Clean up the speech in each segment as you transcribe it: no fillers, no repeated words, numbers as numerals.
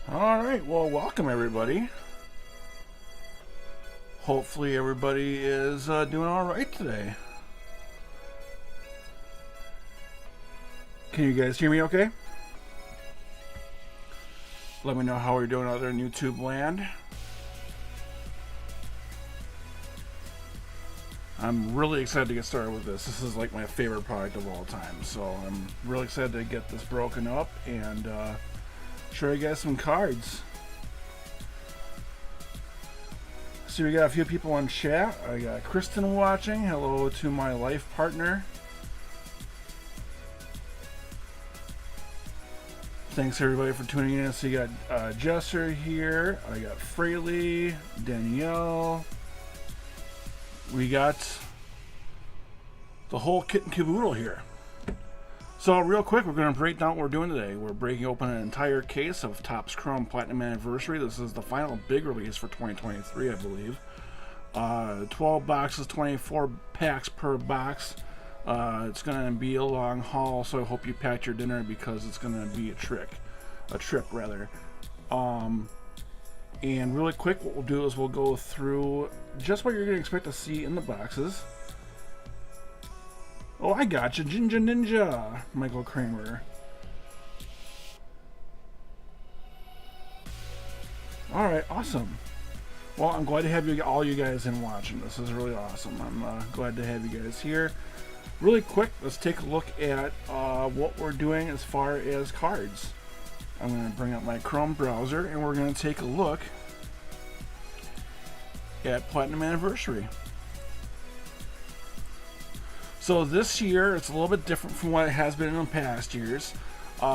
Alright, well, welcome everybody. Hopefully everybody is doing alright today. Can you guys hear me okay? Let me know how we're doing out there in YouTube land. I'm really excited to get started with this. This is like my favorite product of all time, so I'm really excited to get this broken up and show you guys some cards. So we got a few people on chat. I got Kristen watching. Hello to my life partner. Thanks everybody for tuning in. So you got Jesser here. I got Fraley, Danielle. We got the whole kit and caboodle here. So real quick, we're going to break down what we're doing today. We're breaking open an entire case of Topps Chrome Platinum Anniversary. This is the final big release for 2023, I believe. 12 boxes, 24 packs per box. It's going to be a long haul, so I hope you packed your dinner because it's going to be a trip rather. And really quick, what we'll do is we'll go through just what you're going to expect to see in the boxes. Oh, I got you, Ginger Ninja, Michael Kramer. All right, awesome. Well, I'm glad to have you all you guys in watching. This is really awesome. I'm glad to have you guys here. Really quick, let's take a look at what we're doing as far as cards. I'm going to bring up my Chrome browser and we're going to take a look at Platinum Anniversary. So this year it's a little bit different from what it has been in the past years.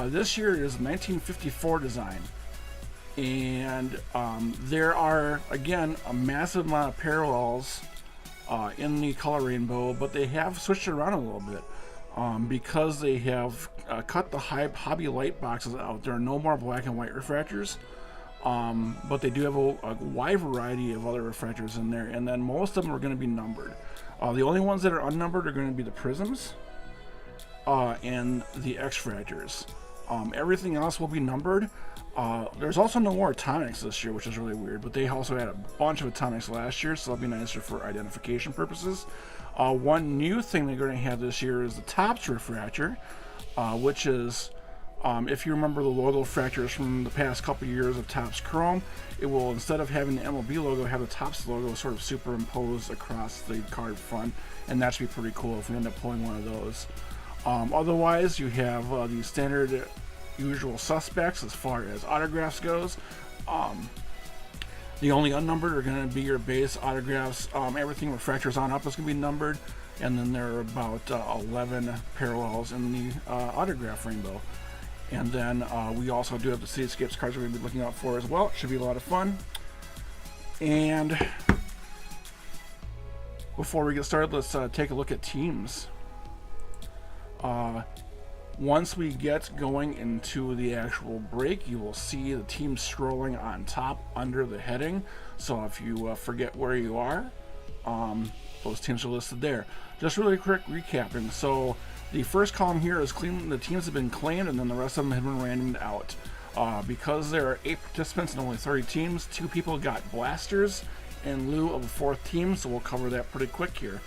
This year is 1954 design. And there are, again, a massive amount of parallels in the color rainbow, but they have switched it around a little bit because they have cut the hobby light boxes out. There are no more black and white refractors, but they do have a wide variety of other refractors in there, and then most of them are going to be numbered. The only ones that are unnumbered are going to be the prisms and the X-fractors. Everything else will be numbered. There's also no more atomics this year, which is really weird, but they also had a bunch of atomics last year, so that'll be nicer for identification purposes. One new thing they're going to have this year is the Topps refractor, which is, if you remember the logo refractors from the past couple years of Topps Chrome, it will, instead of having the MLB logo, have the Topps logo sort of superimposed across the card front, and that should be pretty cool if we end up pulling one of those. Otherwise, you have the standard usual suspects as far as autographs goes. The only unnumbered are going to be your base autographs. Everything refractors on up is going to be numbered, and then there are about 11 parallels in the autograph rainbow. And then we also do have the Cityscapes cards we're going to be looking out for as well. It should be a lot of fun. And before we get started, let's take a look at teams. Once we get going into the actual break, you will see the team scrolling on top under the heading. So if you forget where you are, those teams are listed there. Just really quick recapping. So the first column here is clean. The teams have been claimed, and then the rest of them have been randomed out. Because there are 8 participants and only 30 teams, 2 people got blasters in lieu of a 4th team, so we'll cover that pretty quick here.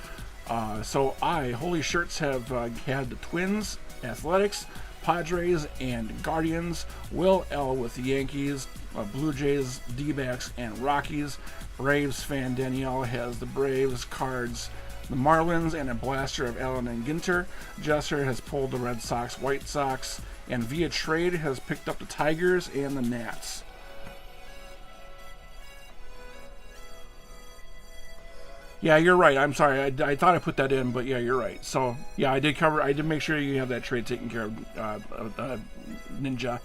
So Holy Shirts, have had the Twins, Athletics, Padres, and Guardians. Will L with the Yankees, Blue Jays, D-backs, and Rockies. Braves fan Danielle has the Braves, Cards, the Marlins, and a blaster of Allen and Ginter. Jesser has pulled the Red Sox, White Sox, and via trade has picked up the Tigers and the Nats. Yeah, you're right. I'm sorry. I thought I put that in, but yeah, you're right. So yeah, I did make sure you have that trade taken care of, Ninja.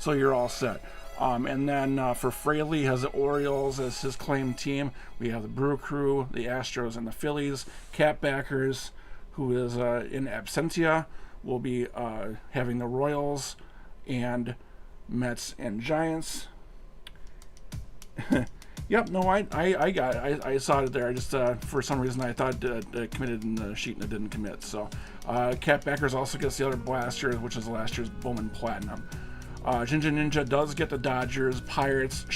So you're all set. And then for Fraley has the Orioles as his claim team. We have the Brew Crew, the Astros, and the Phillies. Cap Backers, who is in absentia, will be having the Royals and Mets and Giants. Yep, no, I got it. I saw it there. I just, for some reason, I thought it committed in the sheet and it didn't commit. So, Cat Backers also gets the other blasters, which is last year's Bowman Platinum. Ginger Ninja does get the Dodgers, Pirates,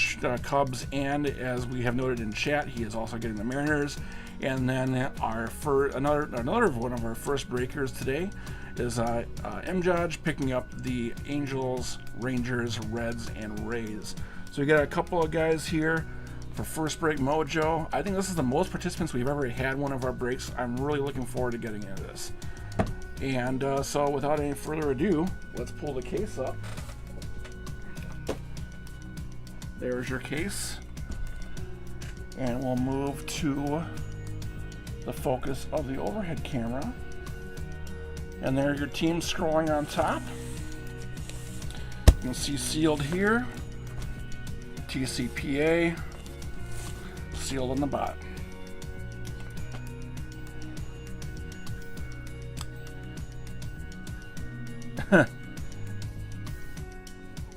Cubs, and as we have noted in chat, he is also getting the Mariners. And then another one of our first breakers today is M-Judge picking up the Angels, Rangers, Reds, and Rays. So we got a couple of guys here for First Break Mojo. I think this is the most participants we've ever had one of our breaks. I'm really looking forward to getting into this. And so without any further ado, let's pull the case up. There's your case. And we'll move to the focus of the overhead camera. And there are your teams scrolling on top. You can see sealed here, TCPA, sealed on the bottom.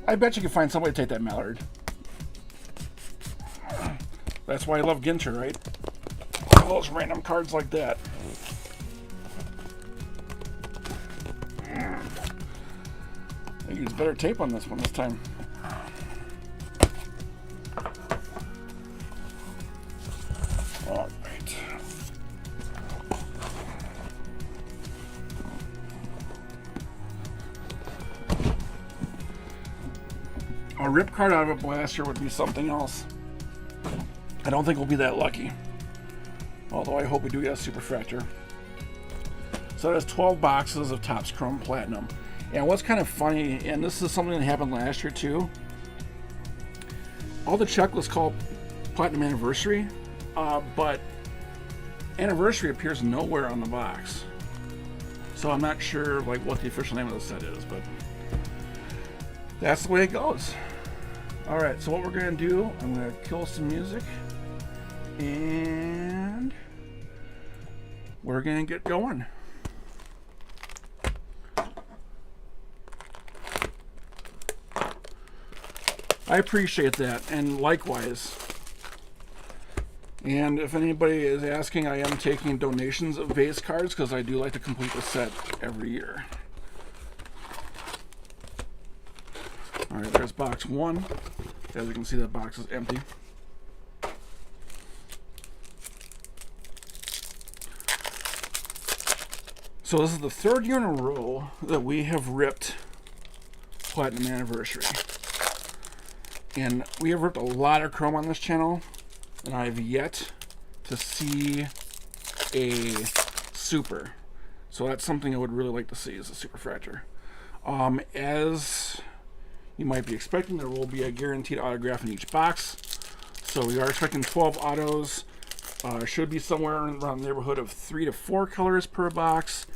I bet you can find some way to take that mallard. That's why I love Ginter, right? All those random cards like that. I use better tape on this one this time. A rip card out of a blaster would be something else. I don't think we'll be that lucky. Although I hope we do get a superfractor. So there's 12 boxes of Topps Chrome Platinum. And what's kind of funny, and this is something that happened last year too, all the checklists called Platinum Anniversary, but Anniversary appears nowhere on the box. So I'm not sure like what the official name of the set is, but that's the way it goes. Alright, so what we're going to do, I'm going to kill some music, and we're going to get going. I appreciate that, and likewise. And if anybody is asking, I am taking donations of base cards because I do like to complete the set every year. Alright, there's box 1. As you can see, that box is empty. So this is the 3rd year in a row that we have ripped Platinum Anniversary. And we have ripped a lot of chrome on this channel, and I have yet to see a super. So that's something I would really like to see, is a superfractor. As you might be expecting, there will be a guaranteed autograph in each box. So we are expecting 12 autos. Should be somewhere around the neighborhood of 3 to 4 colors per box,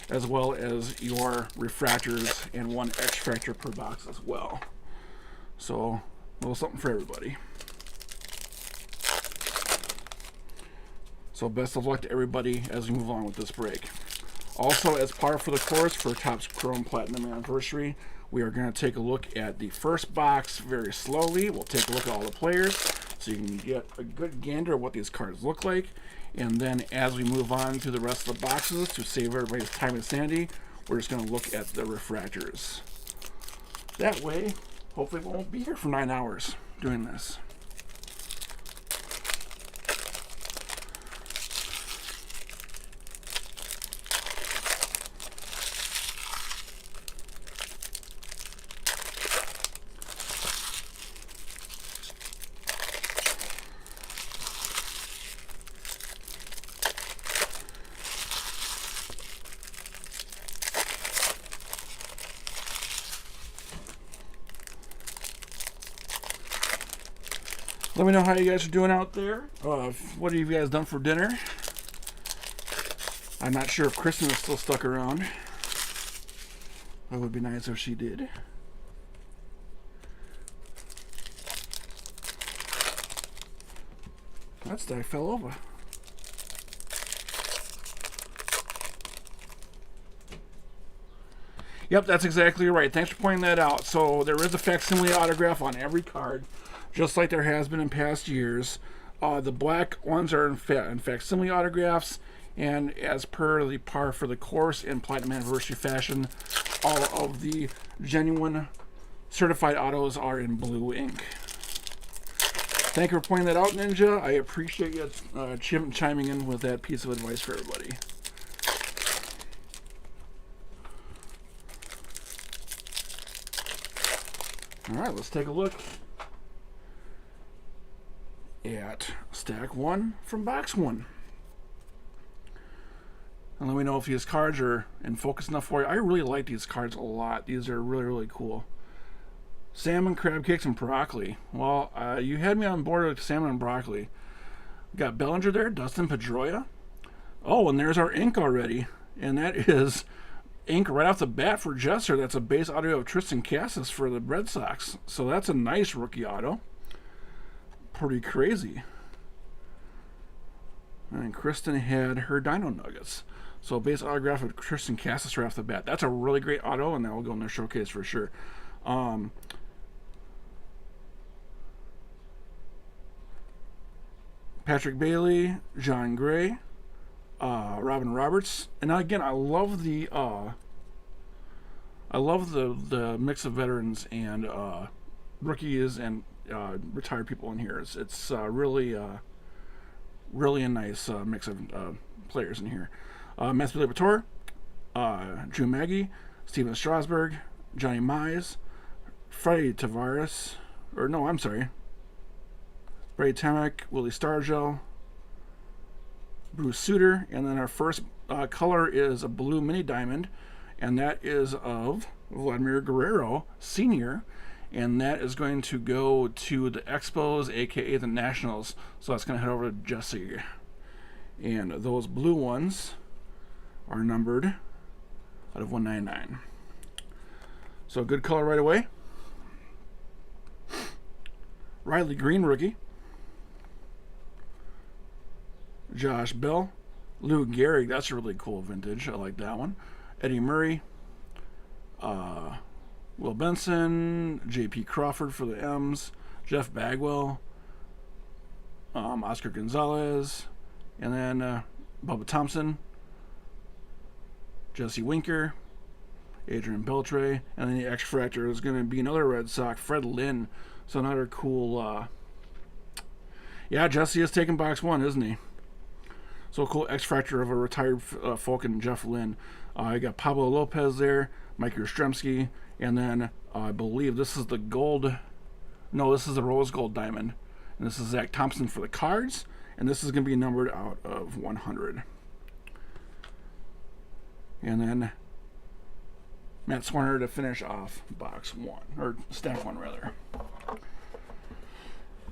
as well as your refractors and 1 X-fractor per box as well. So a little something for everybody. So best of luck to everybody as we move on with this break. Also, as par for the course for Topps Chrome Platinum Anniversary, we are going to take a look at the first box very slowly. We'll take a look at all the players so you can get a good gander of what these cards look like. And then as we move on to the rest of the boxes, to save everybody's time and sanity, we're just going to look at the refractors. That way, hopefully we won't be here for 9 hours doing this. Let me know how you guys are doing out there. What have you guys done for dinner? I'm not sure if Kristen is still stuck around. That would be nice if she did. That stack fell over. Yep, that's exactly right. Thanks for pointing that out. So there is a facsimile autograph on every card, just like there has been in past years. The black ones are in facsimile autographs, and as per the par for the course in Platinum Anniversary fashion, all of the genuine certified autos are in blue ink. Thank you for pointing that out, Ninja. I appreciate you chiming in with that piece of advice for everybody. Alright, let's take a look at stack 1 from box 1. And let me know if these cards are in focus enough for you. I really like these cards a lot. These are really, really cool. Salmon, crab cakes, and broccoli. Well, you had me on board with salmon and broccoli. We got Bellinger there, Dustin Pedroia. Oh, and there's our ink already. And that is ink right off the bat for Jester. That's a base auto of Tristan Cassis for the Red Sox. So that's a nice rookie auto. Pretty crazy. And Kristen had her Dino Nuggets. So base autograph of Tristan Cassis right off the bat. That's a really great auto, and that will go in their showcase for sure. Patrick Bailey, John Gray, Robin Roberts, and again, I love the mix of veterans and rookies and retired people in here. It's really a nice mix of players in here. Matthew Liberatore, Drew Maggie, Steven Strasburg, Johnny Mize, Freddie Tavares, or no, I'm sorry, Brady Temek, Willie Stargell, Bruce Sutter, and then our first color is a blue mini diamond, and that is of Vladimir Guerrero Sr., and that is going to go to the Expos, aka the Nationals. So that's going to head over to Jesse. And those blue ones are numbered out of 199. So good color right away. Riley Green rookie. Josh Bell. Lou Gehrig, that's a really cool vintage. I like that one. Eddie Murray. Will Benson. J.P. Crawford for the M's. Jeff Bagwell. Oscar Gonzalez. And then Bubba Thompson. Jesse Winker. Adrian Beltre. And then the X-Fractor is going to be another Red Sox. Fred Lynn. So another cool... yeah, Jesse is taking box one, isn't he? So cool X-Fractor of a retired Falcon, Jeff Lynn. I got Pablo Lopez there, Mike Yastrzemski, and then I believe this is the gold. No, this is the rose gold diamond. And this is Zach Thompson for the Cards, and this is going to be numbered out of 100. And then Matt Swarner to finish off box one, or stack one rather.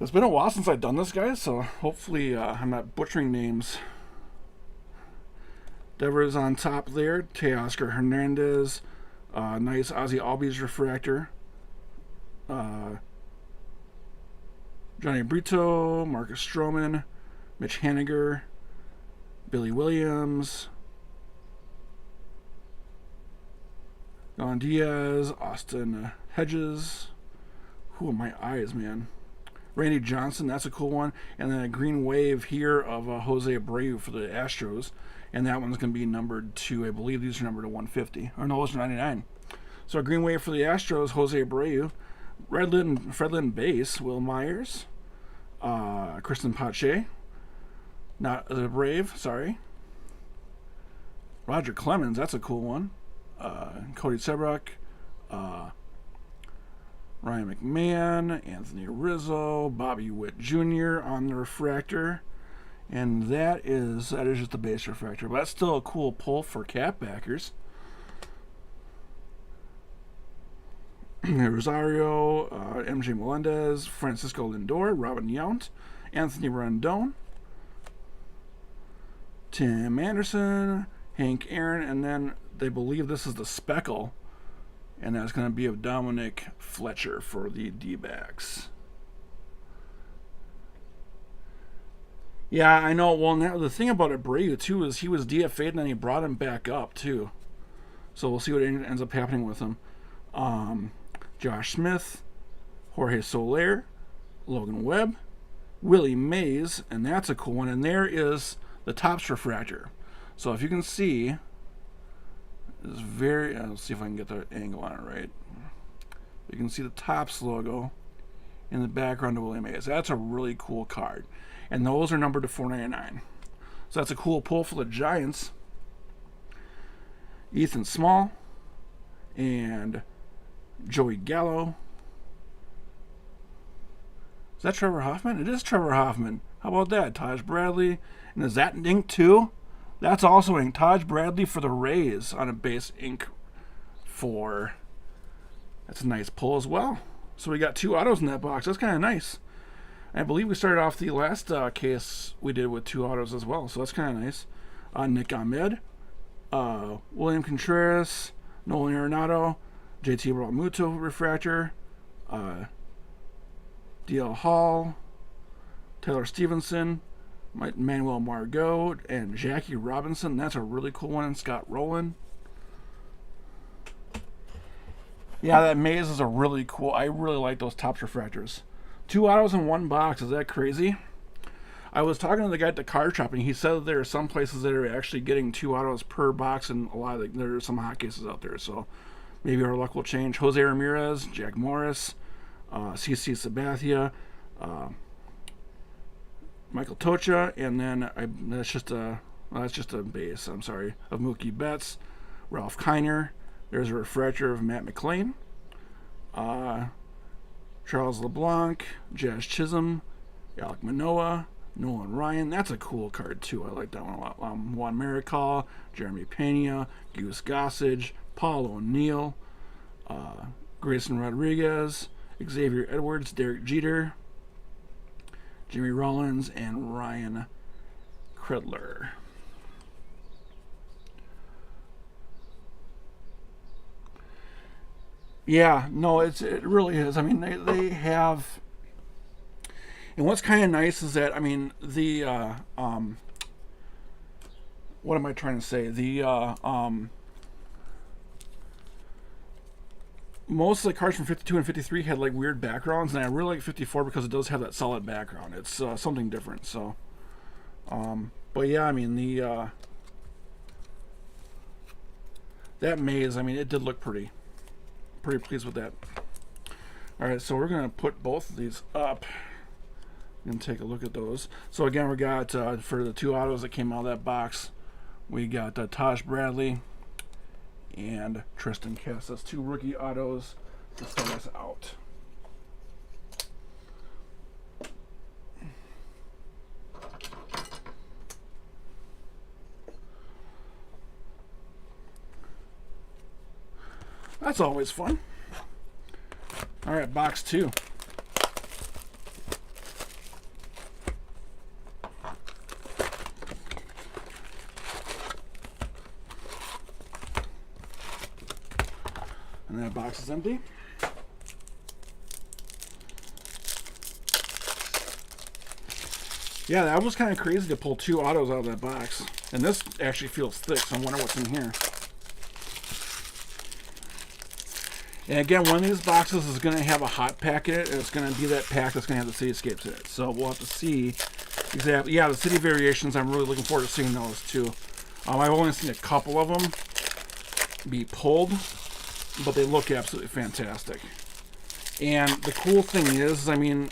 It's been a while since I've done this, guys, so hopefully I'm not butchering names. Devers on top there. Teoscar Hernandez. Nice Ozzy Albies refractor. Johnny Brito. Marcus Stroman. Mitch Haniger. Billy Williams. Don Diaz. Austin Hedges. Who are my eyes, man? Randy Johnson, that's a cool one. And then a green wave here of Jose Abreu for the Astros. And that one's going to be numbered to, I believe these are numbered to 150. Or no, those are 99. So a green wave for the Astros, Jose Abreu. Fred Lynn base, Will Myers. Kristen Pache. Not the Brave, sorry. Roger Clemens, that's a cool one. Cody Seabrook. Ryan McMahon, Anthony Rizzo, Bobby Witt Jr. on the refractor. And that is just the base refractor. But that's still a cool pull for cap backers. Rosario, MJ Melendez, Francisco Lindor, Robin Yount, Anthony Rendon, Tim Anderson, Hank Aaron, and then they believe this is the speckle. And that's going to be of Dominic Fletcher for the D-backs. Yeah, I know. Well, now the thing about Abreu, too, is he was DFA'd and then he brought him back up, too. So we'll see what ends up happening with him. Josh Smith, Jorge Soler, Logan Webb, Willie Mays, and that's a cool one. And there is the Topps refractor. So if you can see... is very, let's see if I can get the angle on it right. You can see the Topps logo in the background of Willie Mays. That's a really cool card. And those are numbered to 499. So that's a cool pull for the Giants. Ethan Small and Joey Gallo. Is that Trevor Hoffman? It is Trevor Hoffman. How about that? Taj Bradley. And is that ink too? That's also ink. Taj Bradley for the Rays on a base ink for... That's a nice pull as well. So we got two autos in that box. That's kind of nice. I believe we started off the last case we did with two autos as well. So that's kind of nice. Nick Ahmed. William Contreras. Nolan Arenado. JT Realmuto refractor. DL Hall. Taylor Stevenson. Manuel Margot and Jackie Robinson. That's a really cool one. And Scott Rowland. Yeah, that Maze is a really cool. I really like those Topps refractors. Two autos in one box. Is that crazy? I was talking to the guy at the card shop, and he said that there are some places that are actually getting two autos per box, and a lot of there are some hot cases out there. So maybe our luck will change. Jose Ramirez, Jack Morris, CC Sabathia, Michael Tocha, and then that's just a base. I'm sorry, of Mookie Betts, Ralph Kiner. There's a refractor of Matt McClain. Charles LeBlanc, Jazz Chisholm, Alec Manoa, Nolan Ryan. That's a cool card too. I like that one a lot. Juan Marichal, Jeremy Pena, Goose Gossage, Paul O'Neill, Grayson Rodriguez, Xavier Edwards, Derek Jeter, Jimmy Rollins, and Ryan Credler. Yeah, no, it really is. I mean, they have, and what's kind of nice is that, I mean, the what am I trying to say? The most of the cards from 52 and 53 had like weird backgrounds, and I really like 54 because it does have that solid background. It's something different. So, but yeah, I mean that maze. I mean, it did look pretty pleased with that. All right, so we're gonna put both of these up and take a look at those. So again, we got for the two autos that came out of that box, we got Taj Bradley and Tristan Cass. That's two rookie autos to start us out. That's always fun. All right, box two. And that box is empty. Yeah, that was kind of crazy to pull two autos out of that box. And this actually feels thick, so I wonder what's in here. And again, one of these boxes is going to have a hot pack in it, and it's going to be that pack that's going to have the cityscapes in it. So we'll have to see exactly. Yeah, the city variations, I'm really looking forward to seeing those too. I've only seen a couple of them be pulled, but they look absolutely fantastic. And the cool thing is, I mean,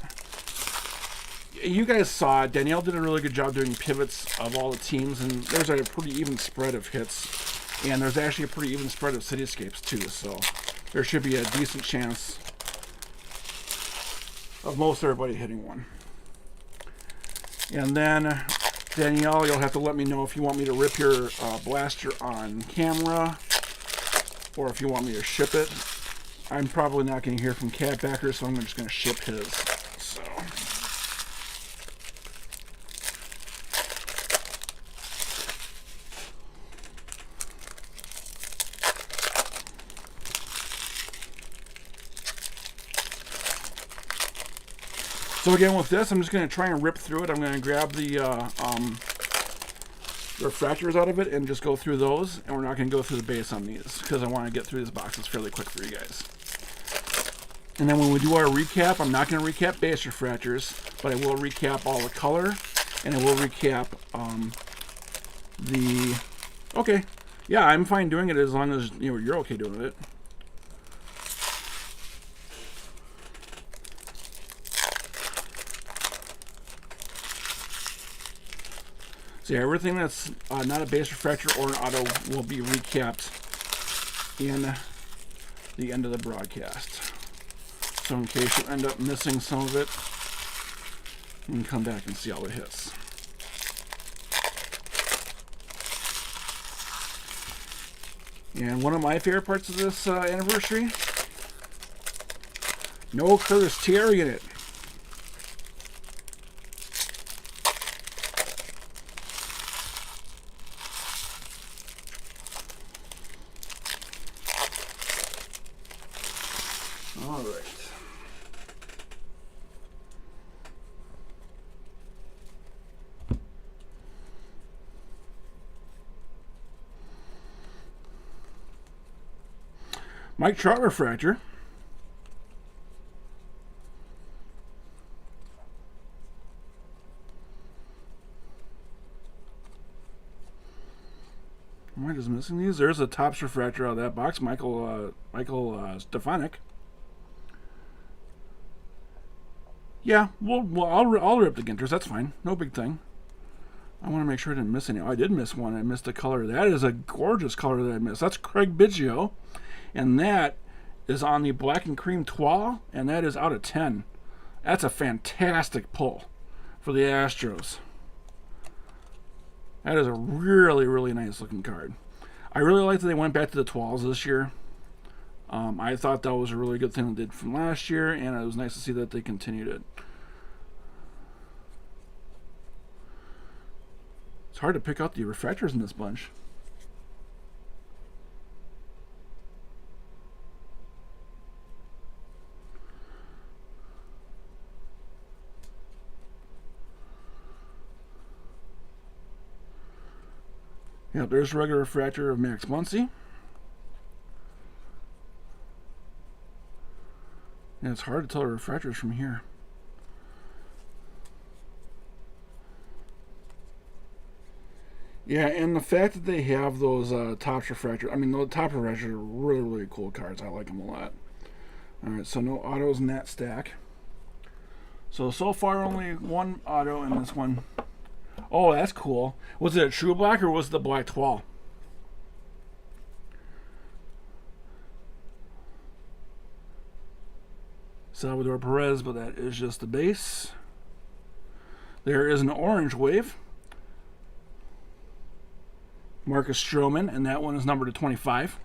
you guys saw it. Danielle did a really good job doing pivots of all the teams, and there's a pretty even spread of hits. And there's actually a pretty even spread of cityscapes too, so there should be a decent chance of most everybody hitting one. And then, Danielle, you'll have to let me know if you want me to rip your blaster on camera or if you want me to ship it. I'm probably not going to hear from Cat Backer, so I'm just going to ship his. So again, with this, I'm just going to try and rip through it. I'm going to grab the refractors out of it and just go through those. And we're not going to go through the base on these because I want to get through these boxes fairly quick for you guys. And then when we do our recap, I'm not going to recap base refractors, but I will recap all the color, and I will recap the... Okay, yeah, I'm fine doing it as long as you're okay doing it. So yeah, everything that's not a base refractor or an auto will be recapped in the end of the broadcast. So in case you end up missing some of it, you can come back and see all the hits. And one of my favorite parts of this anniversary, no Curtis Terry in it. All right. Mike Trout refractor. Am I just missing these? There's a Topps refractor out of that box. Michael Stefanik. Yeah, I'll rip the Ginters. That's fine. No big thing. I want to make sure I didn't miss any. Oh, I did miss one. I missed a color. That is a gorgeous color that I missed. That's Craig Biggio. And that is on the black and cream toile, and that is out of 10. That's a fantastic pull for the Astros. That is a really, really nice looking card. I really like that they went back to the toiles this year. I thought that was a really good thing they did from last year, and it was nice to see that they continued it. It's hard to pick out the refractors in this bunch. Yeah, there's a regular refractor of Max Muncy. And it's hard to tell the refractors from here. Yeah, and the fact that they have those top refractors, I mean, the top refractors are really, really cool cards. I like them a lot. Alright, so no autos in that stack. So far only one auto in this one. Oh, that's cool. Was it a true black or was it the black toile? Salvador Perez, but that is just the base. There is an orange wave. Marcus Stroman, and that one is numbered to 25.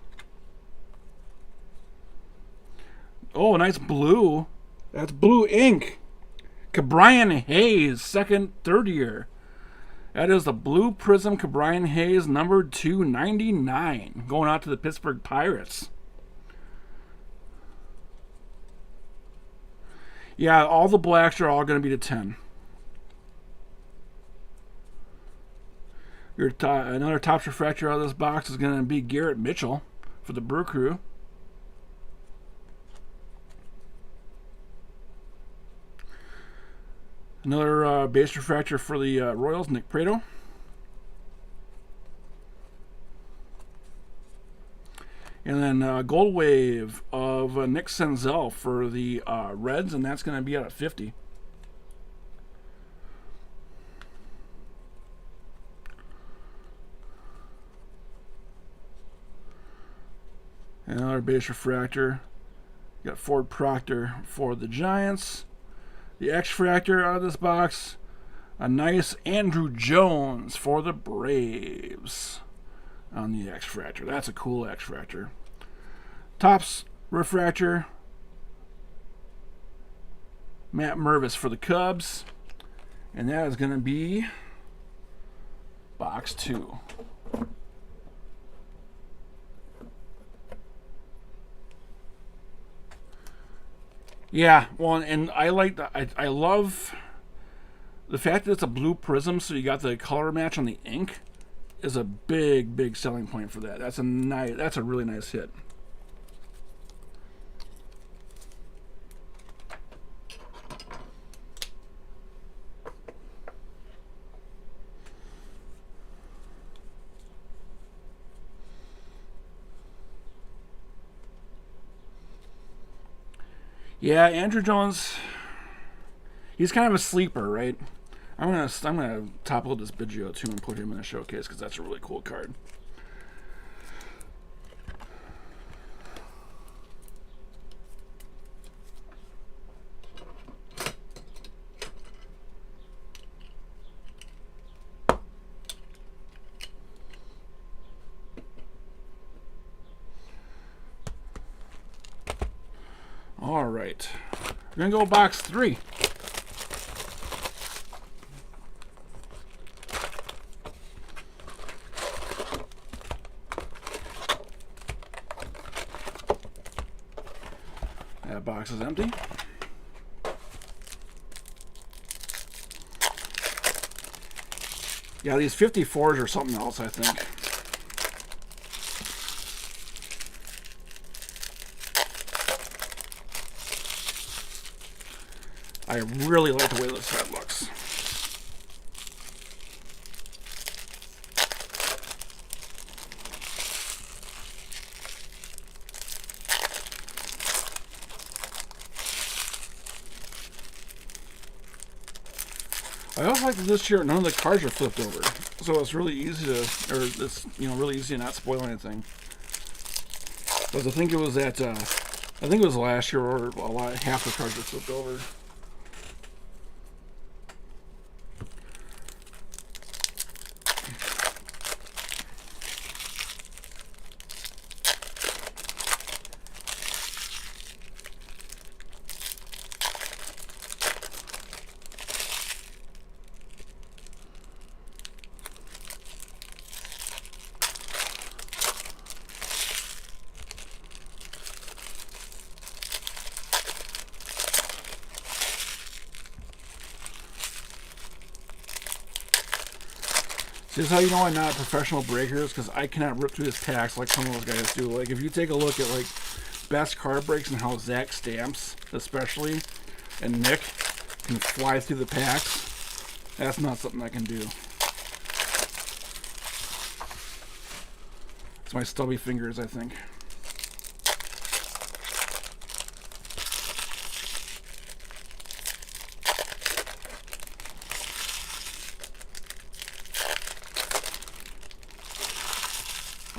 Oh, nice blue. That's blue ink. Cabrian Hayes, second, third year. That is the Blue Prism Cabrian Hayes, numbered 299, going out to the Pittsburgh Pirates. Yeah, all the blacks are all going to be to 10. Another top refractor out of this box is going to be Garrett Mitchell for the Brew Crew. Another base refractor for the Royals, Nick Prado. And then gold wave of Nick Senzel for the Reds, and that's going to be out of 50. Another base refractor. You got Ford Proctor for the Giants. The X-Fractor out of this box. A nice Andrew Jones for the Braves on the X-Fractor. That's a cool X-Fractor. Topps refractor. Matt Mervis for the Cubs. And that is going to be box 2. Yeah, well, and I like that. I love the fact that it's a blue prism, so you got the color match on the ink, is a big selling point for that. That's a really nice hit. Yeah, Andrew Jones, he's kind of a sleeper, right? I'm gonna top load this Biggio too and put him in the showcase because that's a really cool card. All right, we're gonna go box 3. That box is empty. Yeah, these 54s are something else, I think. I really like the way this set looks. I also like that this year none of the cards are flipped over, so it's really easy to, or it's really easy to not spoil anything. Because I think it was at I think it was last year, or half the cards were flipped over. This is how you know I'm not a professional breaker, because I cannot rip through this packs like some of those guys do. Like, if you take a look at like best card breaks and how Zach stamps, especially, and Nick can fly through the packs, that's not something I can do. It's my stubby fingers, I think.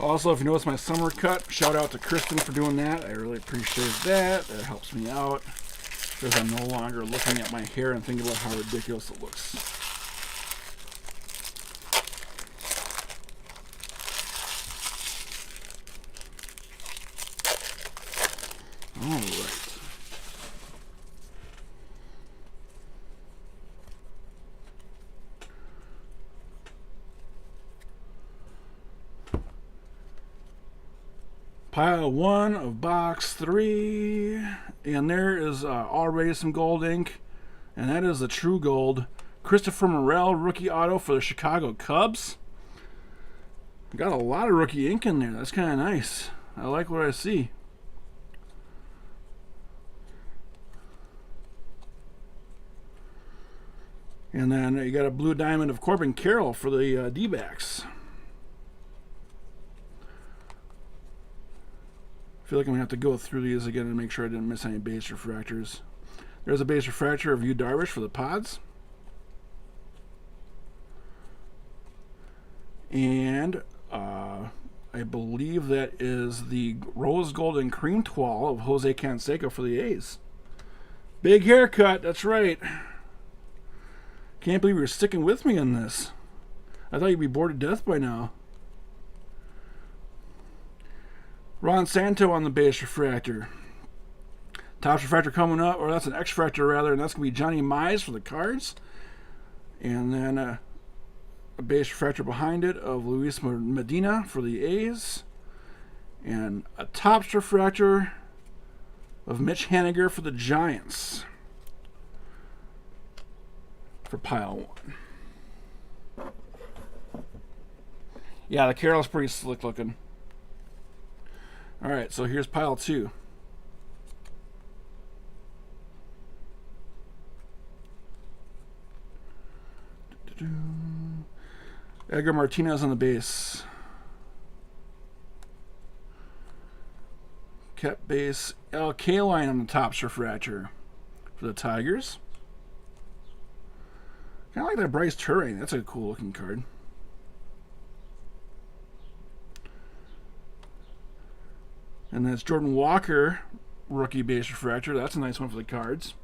Also, if you notice my summer cut, shout out to Kristen for doing that. I really appreciate that. That helps me out, because I'm no longer looking at my hair and thinking about how ridiculous it looks. All right. Pile 1 of box 3, and there is already some gold ink, and that is the True Gold Christopher Morel rookie auto for the Chicago Cubs. Got a lot of rookie ink in there. That's kind of nice. I like what I see. And then you got a blue diamond of Corbin Carroll for the D-backs. I feel like I'm going to have to go through these again and make sure I didn't miss any base refractors. There's a base refractor of Yu Darvish for the Pods. And I believe that is the rose gold and cream twal of Jose Canseco for the A's. Big haircut, that's right. Can't believe you're sticking with me on this. I thought you'd be bored to death by now. Ron Santo on the base refractor. Top refractor coming up, or that's an X refractor rather, and that's going to be Johnny Mize for the Cards. And then a base refractor behind it of Luis Medina for the A's. And a top refractor of Mitch Haniger for the Giants. For pile 1. Yeah, the Carroll's pretty slick looking. Alright, so here's pile 2. Edgar Martinez on the base. Kept base. L. Kaline on the top refractor for the Tigers. Kind of like that Bryce Turing. That's a cool looking card. And that's Jordan Walker, rookie base refractor. That's a nice one for the Cards.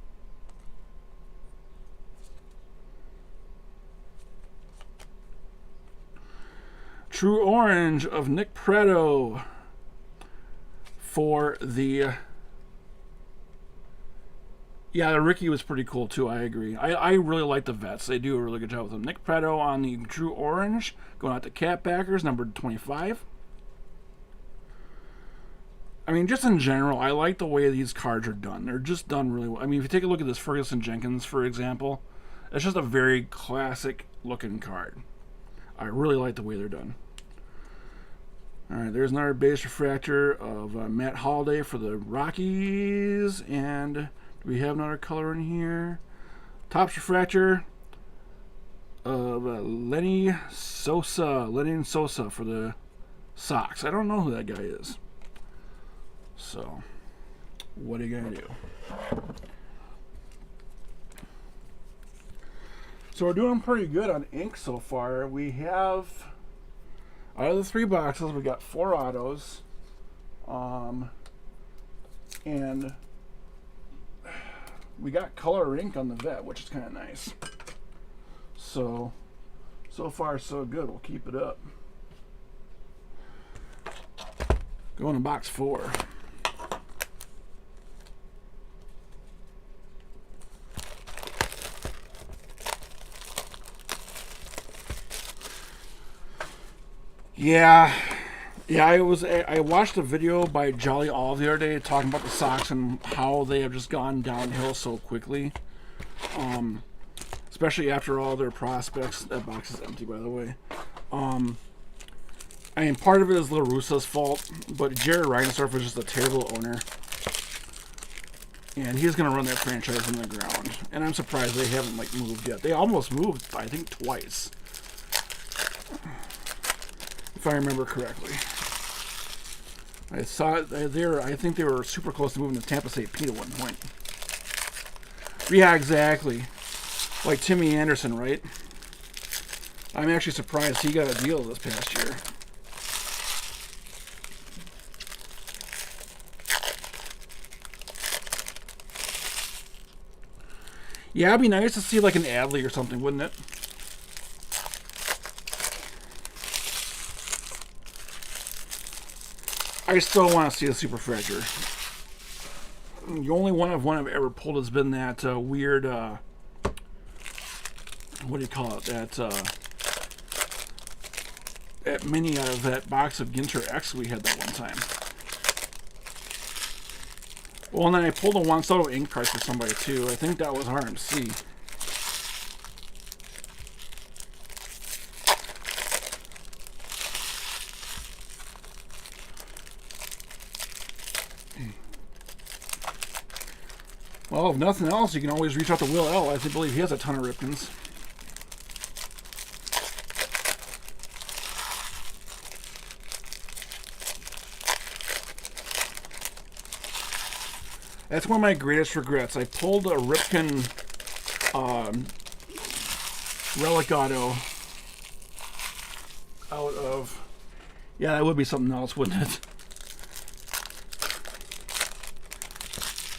True Orange of Nick Preto for the... Yeah, the Ricky was pretty cool too, I agree. I really like the vets. They do a really good job with them. Nick Preto on the True Orange, going out to Cat Backers, number 25. I mean, just in general, I like the way these cards are done. They're just done really well. I mean, if you take a look at this Ferguson Jenkins, for example, it's just a very classic looking card. I really like the way they're done. Alright, there's another base refractor of Matt Holliday for the Rockies. And do we have another color in here? Top refractor of Lenny Sosa for the Sox. I don't know who that guy is. So, what are you going to do? So we're doing pretty good on ink so far. We have, out of the 3 boxes, we got 4 autos. And we got color ink on the vet, which is kind of nice. So far so good. We'll keep it up. Going to box 4. Yeah, I watched a video by Jolly Olive the other day talking about the socks and how they have just gone downhill so quickly. Especially after all their prospects. That box is empty, by the way. I mean, part of it is LaRussa's fault, but Jerry Reinsdorf is just a terrible owner. And he's going to run that franchise in the ground. And I'm surprised they haven't, like, moved yet. They almost moved, I think, twice. If I remember correctly. I saw it there. I think they were super close to moving to Tampa St. Pete at one point. Yeah, exactly. Like Timmy Anderson, right? I'm actually surprised he got a deal this past year. Yeah, it'd be nice to see like an Adley or something, wouldn't it? I still want to see a Superfracture. The only one I've ever pulled has been that weird, what do you call it? That mini out of that box of Ginter X we had that one time. Well, and then I pulled a Juan Soto ink card for somebody too. I think that was RMC. Well, if nothing else, you can always reach out to Will L. I believe he has a ton of Ripkins. That's one of my greatest regrets. I pulled a Ripken Relicato out of... Yeah, that would be something else, wouldn't it?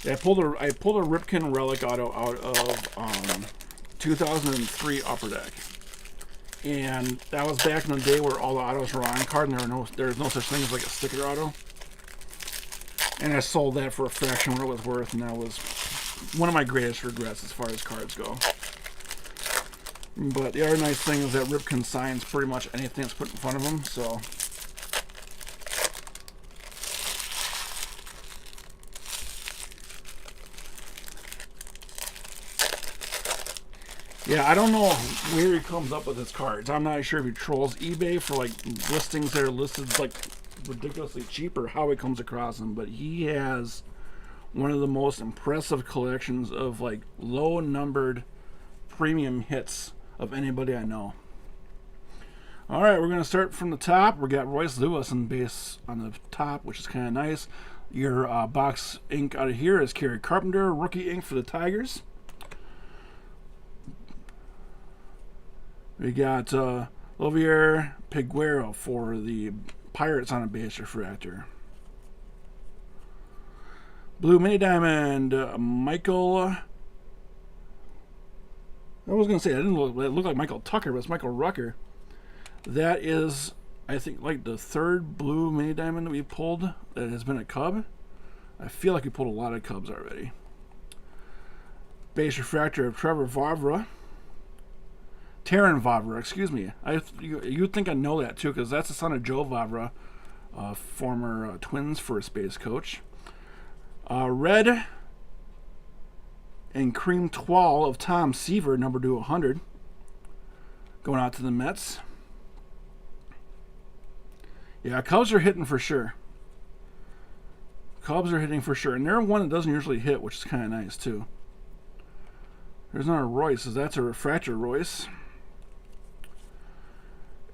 Yeah, I pulled a Ripken Relicato out of 2003 Upper Deck. And that was back in the day where all the autos were on card and there's no such thing as like a sticker auto. And I sold that for a fraction of what it was worth, and that was one of my greatest regrets as far as cards go. But the other nice thing is that Ripken signs pretty much anything that's put in front of him, so... Yeah, I don't know where he comes up with his cards. I'm not sure if he trolls eBay for like listings that are listed like ridiculously cheap or how he comes across them, but he has one of the most impressive collections of like low numbered premium hits of anybody I know. Alright, we're going to start from the top. We got Royce Lewis in base on the top, which is kind of nice. Your box ink out of here is Kerry Carpenter, rookie ink for the Tigers. We got Lovier Piguero for the Pirates on a base refractor. Blue Mini Diamond, Michael... I was going to say, it looked like Michael Tucker, but it's Michael Rucker. That is, I think, like the third Blue Mini Diamond that we pulled that has been a Cub. I feel like we pulled a lot of Cubs already. Base refractor of Trevor Vavra. Taron Vavra, excuse me. You'd think I know that too, because that's the son of Joe Vavra, former Twins first base coach. Red and cream toile of Tom Seaver, number 200, going out to the Mets. Yeah, Cubs are hitting for sure. Cubs are hitting for sure, and they're one that doesn't usually hit, which is kind of nice too. There's not a Royce, so that's a refractor Royce.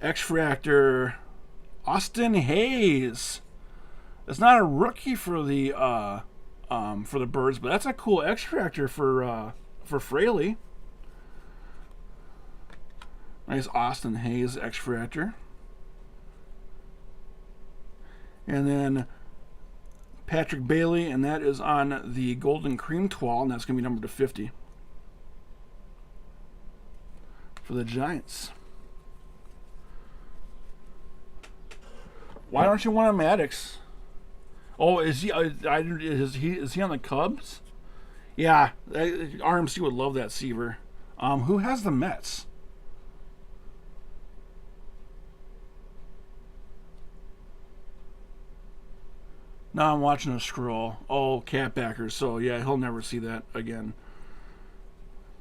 X-Fractor Austin Hayes. It's not a rookie for the Birds, but that's a cool X-Fractor for Fraley. Nice Austin Hayes X-Fractor. And then Patrick Bailey, and that is on the Golden Cream Toile, and that's going to be numbered to 50 for the Giants. Why don't you want a Maddox? Oh, is he on the Cubs? Yeah, RMC would love that Seaver. Who has the Mets? Now I'm watching a scroll. Oh, Catbackers. So yeah, he'll never see that again,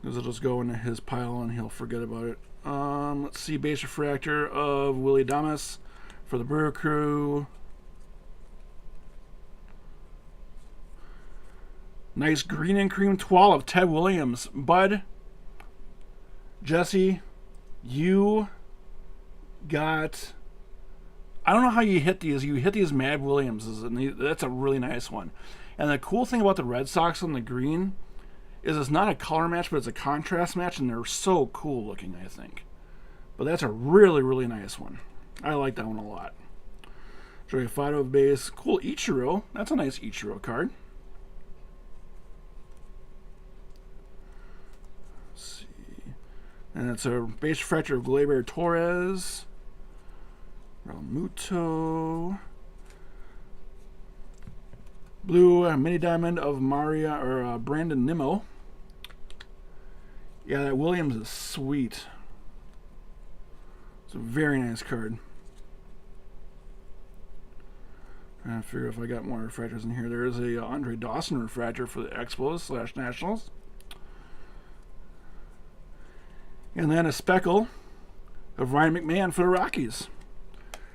because it'll just go into his pile and he'll forget about it. Let's see, base refractor of Willie Damas for the Brewer Crew. Nice green and cream toile of Ted Williams. Bud, Jesse, you got... I don't know how you hit these. You hit these Mad Williamses, and that's a really nice one. And the cool thing about the Red Sox on the green is it's not a color match, but it's a contrast match, and they're so cool looking, I think. But that's a really, really nice one. I like that one a lot. Joey Fato base. Cool Ichiro. That's a nice Ichiro card. Let's see. And it's a base refractor of Gleyber Torres. Realmuto. Blue mini diamond of Brandon Nimmo. Yeah, that Williams is sweet. It's a very nice card. Trying to figure if I got more refractors in here. There is a Andre Dawson refractor for the Expos / Nationals. And then a speckle of Ryan McMahon for the Rockies.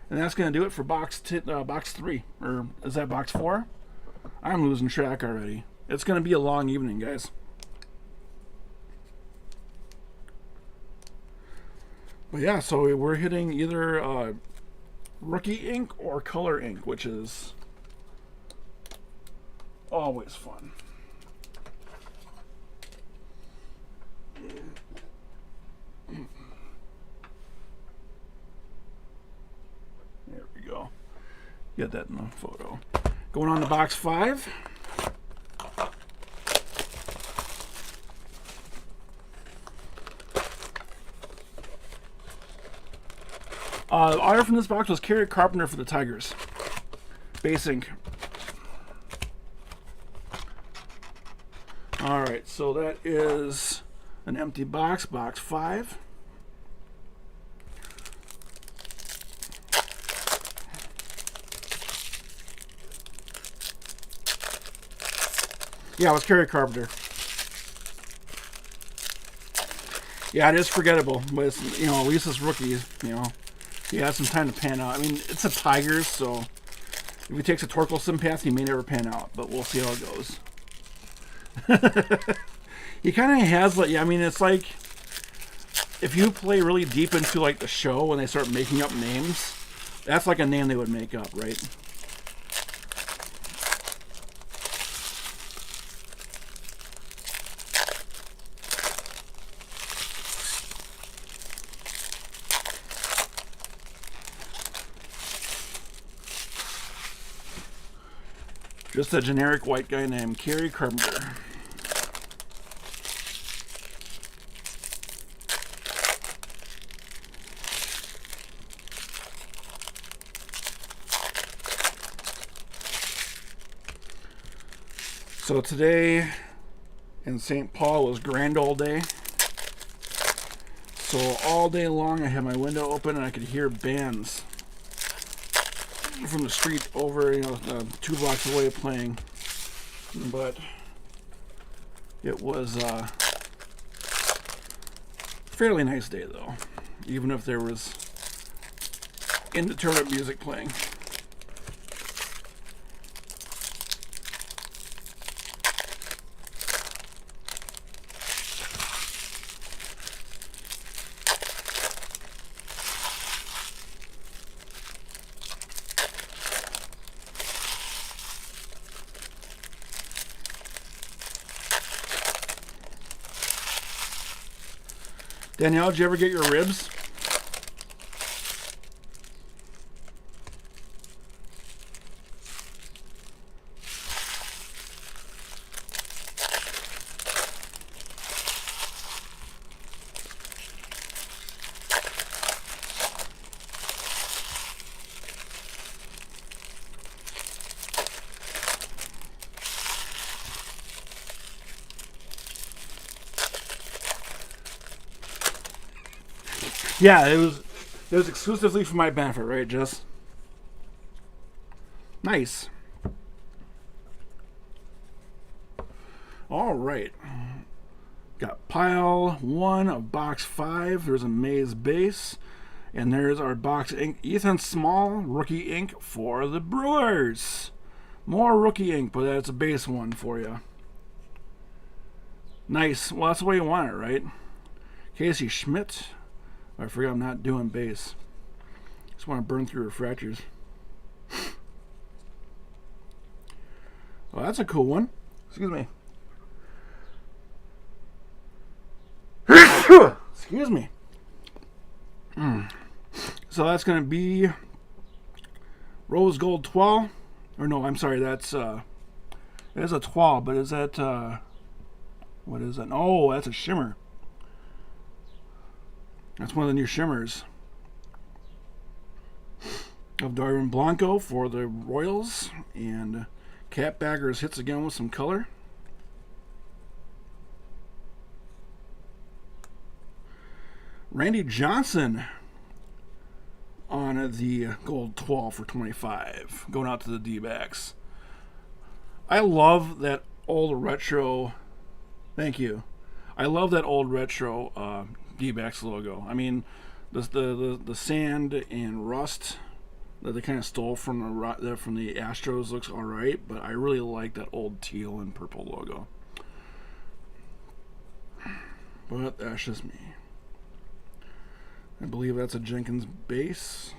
And that's going to do it for box 3. Or is that box 4? I'm losing track already. It's going to be a long evening, guys. But yeah, so we're hitting either rookie ink or color ink, which is always fun. There we go. Get that in the photo. Going on to box 5. The auto from this box was Kerry Carpenter for the Tigers. Base ink. Alright, so that is an empty box, box 5. Yeah, it was Kerry Carpenter. Yeah, it is forgettable, but it's, at least it's rookies, He has some time to pan out. I mean, it's the Tigers, so if he takes a Torkelson path, he may never pan out, but we'll see how it goes. He kind of has, it's like if you play really deep into, the show when they start making up names, that's like a name they would make up, right? Just a generic white guy named Kerry Carpenter. So today in St. Paul was grand old day. So all day long I had my window open and I could hear bands from the street over, 2 blocks away playing. But it was a fairly nice day though, even if there was indeterminate music playing. Danielle, did you ever get your ribs? Yeah, it was exclusively for my benefit, right, Jess? Nice. All right. Got pile 1 of box 5. There's a Maze base. And there's our box ink. Ethan Small, rookie ink for the Brewers. More rookie ink, but that's a base one for you. Nice. Well, that's the way you want it, right? Casey Schmidt. I forgot I'm not doing base. Just want to burn through refractors. Well, that's a cool one. Excuse me. Excuse me. So that's going to be Rose Gold 12. Or no, I'm sorry, that's it is a 12, but is that what is that? Oh, that's a shimmer. That's one of the new shimmers of Darwin Blanco for the Royals, and Cat Baggers hits again with some color. Randy Johnson on the gold 12 for 25, going out to the D-backs. I love that old retro. Thank you. I love that old retro D-backs logo. I mean, the sand and rust that they kind of stole from the Astros looks all right, but I really like that old teal and purple logo. But that's just me. I believe that's a Jenkins base.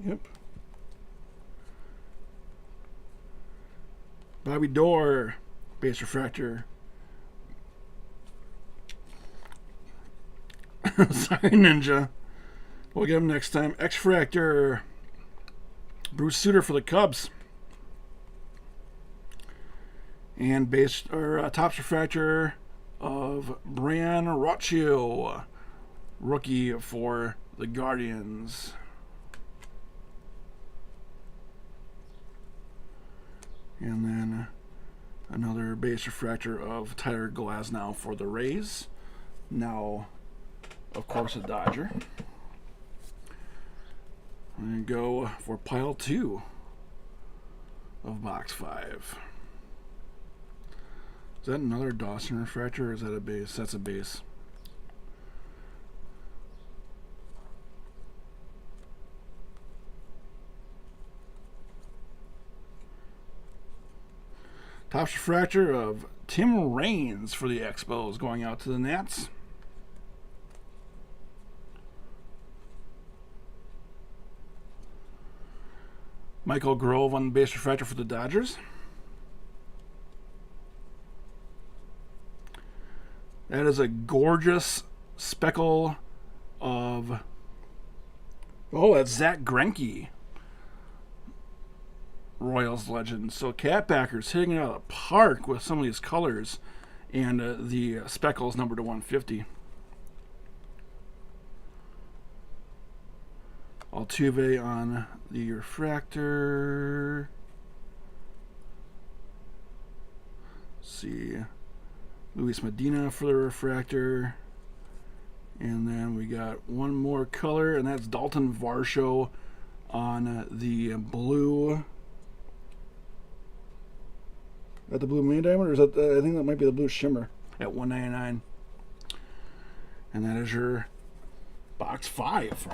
Yep. Bobby Dorr, base refractor. Sorry, Ninja. We'll get him next time. X-Fractor. Bruce Sutter for the Cubs. And base or tops refractor of Brian Rocchio, rookie for the Guardians. And then another base refractor of Tyler Glasnow for the Rays. Now, of course, a Dodger. I'm going to go for pile 2 of box 5. Is that another Dawson refractor, or is that a base? That's a base. Tops refractor of Tim Raines for the Expos, going out to the Nats. Michael Grove on the base refractor for the Dodgers. That is a gorgeous speckle of... Oh, that's Zach Greinke, Royals legend. So Catbackers hitting it out of the park with some of these colors, and the speckles numbered to 150. Altuve on the refractor. Let's see, Luis Medina for the refractor. And then we got one more color, and that's Dalton Varsho on the blue. Is that the blue main diamond, or is that I think that might be the blue shimmer at $199. And that is your box 5.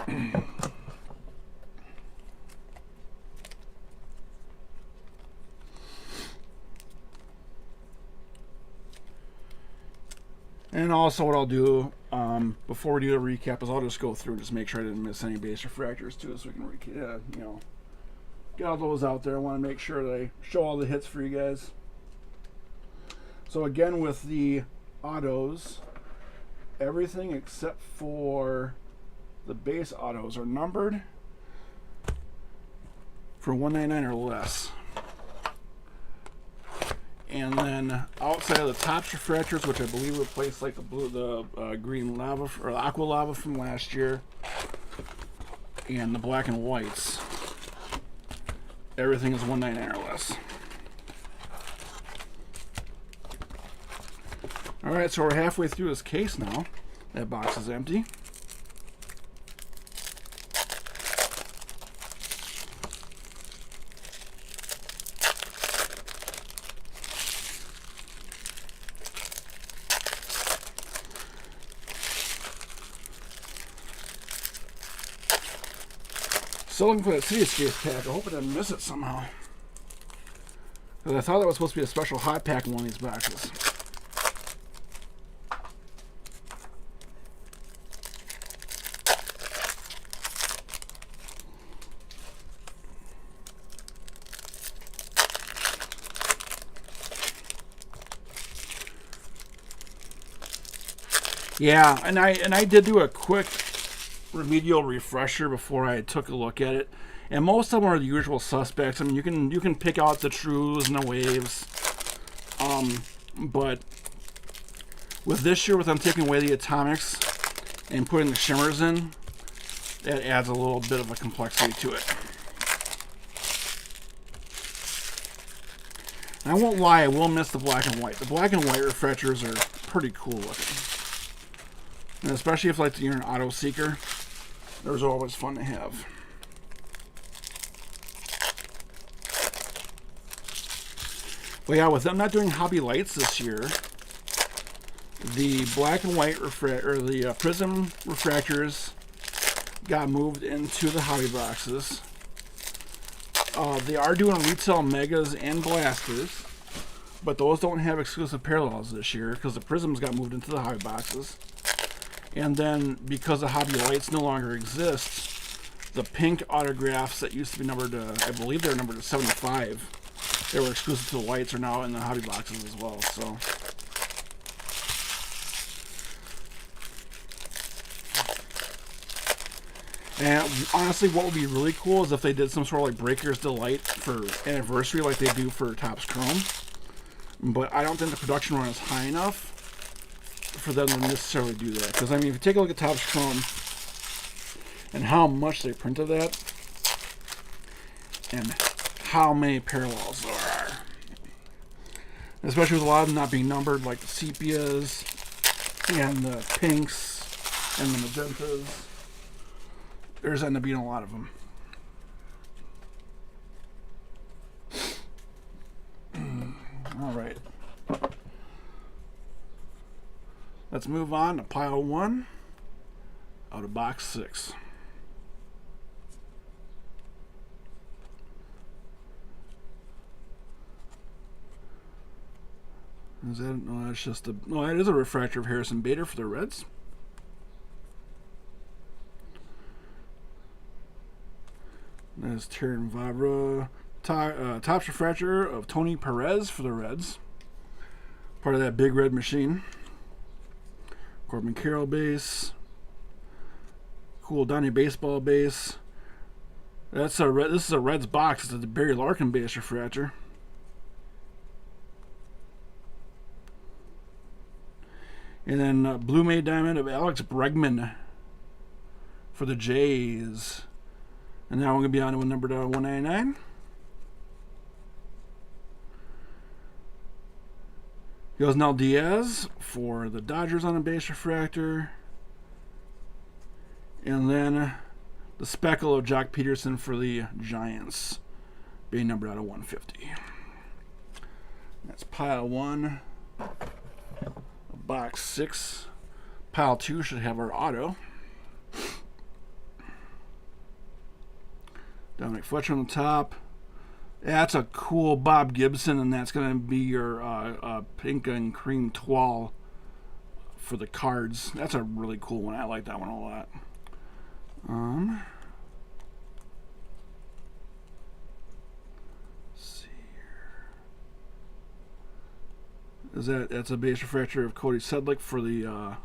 And also what I'll do before we do the recap is I'll just go through and just make sure I didn't miss any base refractors too, so we can get all those out there. I want to make sure that I show all the hits for you guys. So again, with the autos, everything except for the base autos are numbered for $199 or less. And then outside of the tops refractors, which I believe replaced like the green lava or the aqua lava from last year, and the black and whites, everything is $199 or less. All right, so we're halfway through this case now. That box is empty. Still looking for that Cityscape pack. I hope I didn't miss it somehow. Because I thought that was supposed to be a special hot pack in one of these boxes. Yeah, and I did do a quick remedial refresher before I took a look at it, and most of them are the usual suspects. I mean, you can pick out the trues and the waves, but with this year, with them taking away the atomics and putting the shimmers in, that adds a little bit of a complexity to it. And I won't lie, I will miss the black and white. The black and white refractors are pretty cool looking. And especially if like you're an auto seeker, those are always fun to have. But yeah, with them not doing hobby lights this year, the black and white the prism refractors got moved into the hobby boxes. They are doing retail megas and blasters, but those don't have exclusive parallels this year because the prisms got moved into the hobby boxes. And then, because the hobby lights no longer exist, the pink autographs that used to be numbered to, I believe they're numbered to 75, they were exclusive to the lights, are now in the hobby boxes as well. So, and honestly, what would be really cool is if they did some sort of like Breaker's Delight for anniversary, like they do for Topps Chrome. But I don't think the production run is high enough for them to necessarily do that. Because I mean, if you take a look at Topps Chrome and how much they printed that, and how many parallels there are, especially with a lot of them not being numbered, like the sepias and the pinks and the magentas, there's ended up being a lot of them. All right. Let's move on to pile 1 out of box 6. Is that? No, that's just a. No, that is a refractor of Harrison Bader for the Reds. That's Terran Vavra. Topps refractor of Tony Perez for the Reds. Part of that big red machine. Corbin Carroll base. Cool Donnie baseball base. That's a red. This is a Reds box. It's a Barry Larkin base refractor. And then Blue May Diamond of Alex Bregman for the Jays. And now we're going to be on to number 199. Yosnel Diaz for the Dodgers on a base refractor. And then the speckle of Jock Peterson for the Giants, being numbered out of 150. That's pile 1. Box 6. Pile 2 should have our auto. Dominic Fletcher on the top. That's a cool Bob Gibson, and that's going to be your pink and cream toile for the Cards. That's a really cool one. I like that one a lot. Let's see here. That's a base refractor of Cody Sedlick for the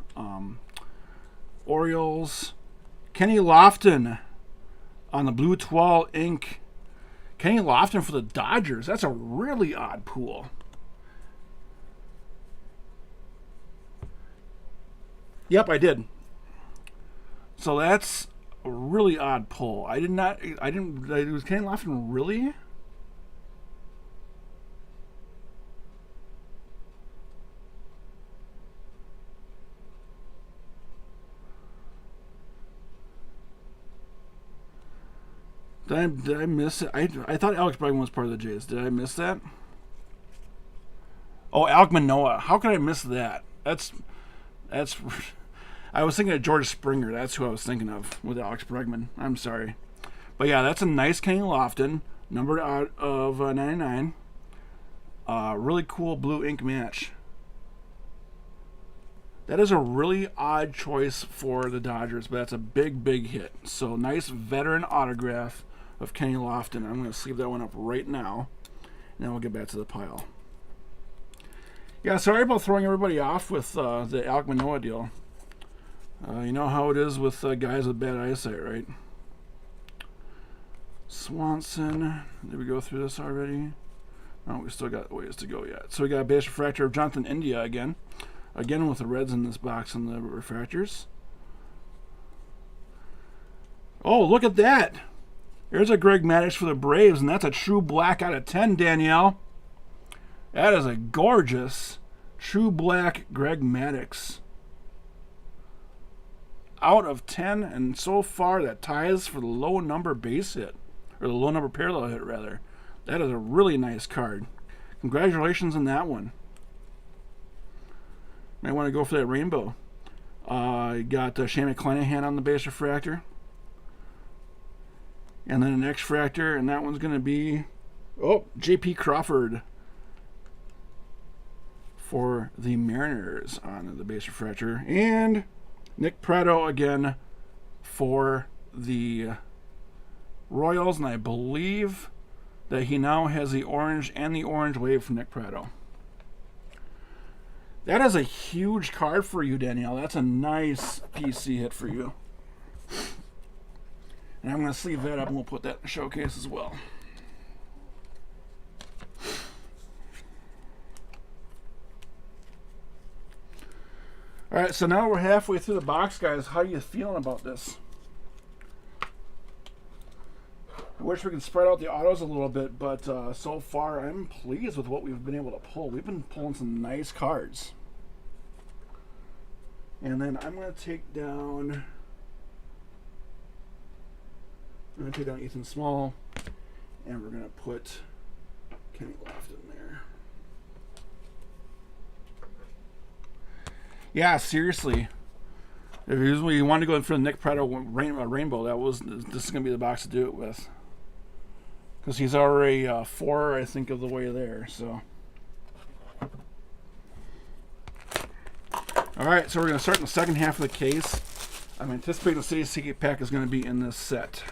Orioles. Kenny Lofton on the blue toile ink. Kenny Lofton for the Dodgers. That's a really odd pool. Yep, I did. So that's a really odd pull. It was Kenny Lofton, really? Did I miss it? I thought Alex Bregman was part of the Jays. Did I miss that? Oh, Alek Manoah. How could I miss that? That's. I was thinking of George Springer. That's who I was thinking of with Alex Bregman. I'm sorry. But yeah, that's a nice Kenny Lofton, numbered out of 99. Really cool blue ink match. That is a really odd choice for the Dodgers, but that's a big, big hit. So nice veteran autograph of Kenny Lofton. I'm going to sleeve that one up right now, and then we'll get back to the pile. Yeah, sorry about throwing everybody off with the Alec Manoah deal. You know how it is with guys with bad eyesight, right? Swanson. Did we go through this already? No, we still got ways to go yet. So we got a base refractor of Jonathan India again. Again with the reds in this box and the refractors. Oh, look at that. There's a Greg Maddux for the Braves, and that's a true black out of 10, Danielle. That is a gorgeous true black Greg Maddux. Out of 10, and so far that ties for the low number base hit. Or the low number parallel hit, rather. That is a really nice card. Congratulations on that one. Might want to go for that rainbow. You got Shane McClanahan on the base refractor. And then an X-fractor, and that one's going to be, oh, J.P. Crawford for the Mariners on the base refractor. And Nick Pratto again for the Royals, and I believe that he now has the orange and the orange wave from Nick Pratto. That is a huge card for you, Danielle. That's a nice PC hit for you. And I'm going to sleeve that up and we'll put that in the showcase as well. Alright, so now we're halfway through the box, guys. How are you feeling about this? I wish we could spread out the autos a little bit, but so far I'm pleased with what we've been able to pull. We've been pulling some nice cards. And then I'm going to take down Ethan Small, and we're going to put Kenny Lofton there. Yeah, seriously. If you wanted to go in for the Nick Pratto rainbow, this is going to be the box to do it with. Because he's already 4, I think, of the way there. So, all right, so we're going to start in the second half of the case. I'm anticipating the City Secret pack is going to be in this set.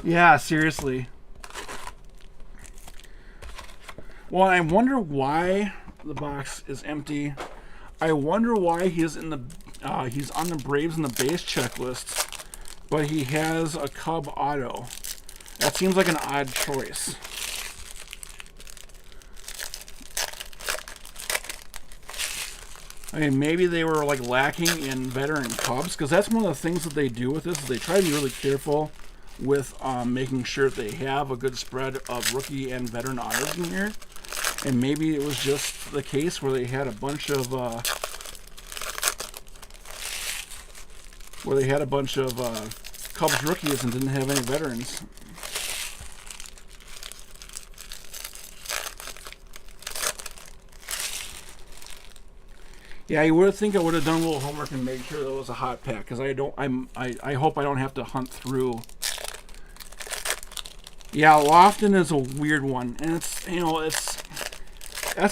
Yeah, seriously. Well, I wonder why the box is empty. I wonder why he's on the Braves in the base checklist, but he has a Cub auto. That seems like an odd choice. I mean, maybe they were like lacking in veteran Cubs, because that's one of the things that they do with this. Is they try to be really careful with making sure that they have a good spread of rookie and veteran autos in here. And maybe it was just the case where they had a bunch of Cubs rookies and didn't have any veterans. Yeah, you would think I would have done a little homework and made sure that it was a hot pack, because I hope I don't have to hunt through. Yeah, Lofton is a weird one, and that's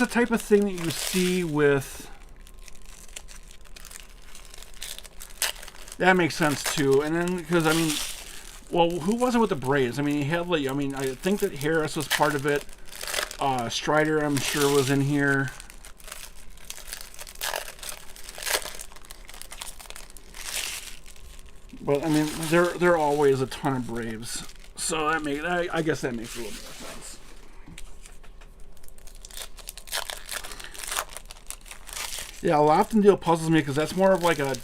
a type of thing that you see with. That makes sense too, and then because well, who was it with the Braves? I mean, he had I think that Harris was part of it. Strider, I'm sure, was in here. But I mean, there are always a ton of Braves, so I guess that makes a little bit of sense. Yeah, Lofton deal puzzles me because that's more of like a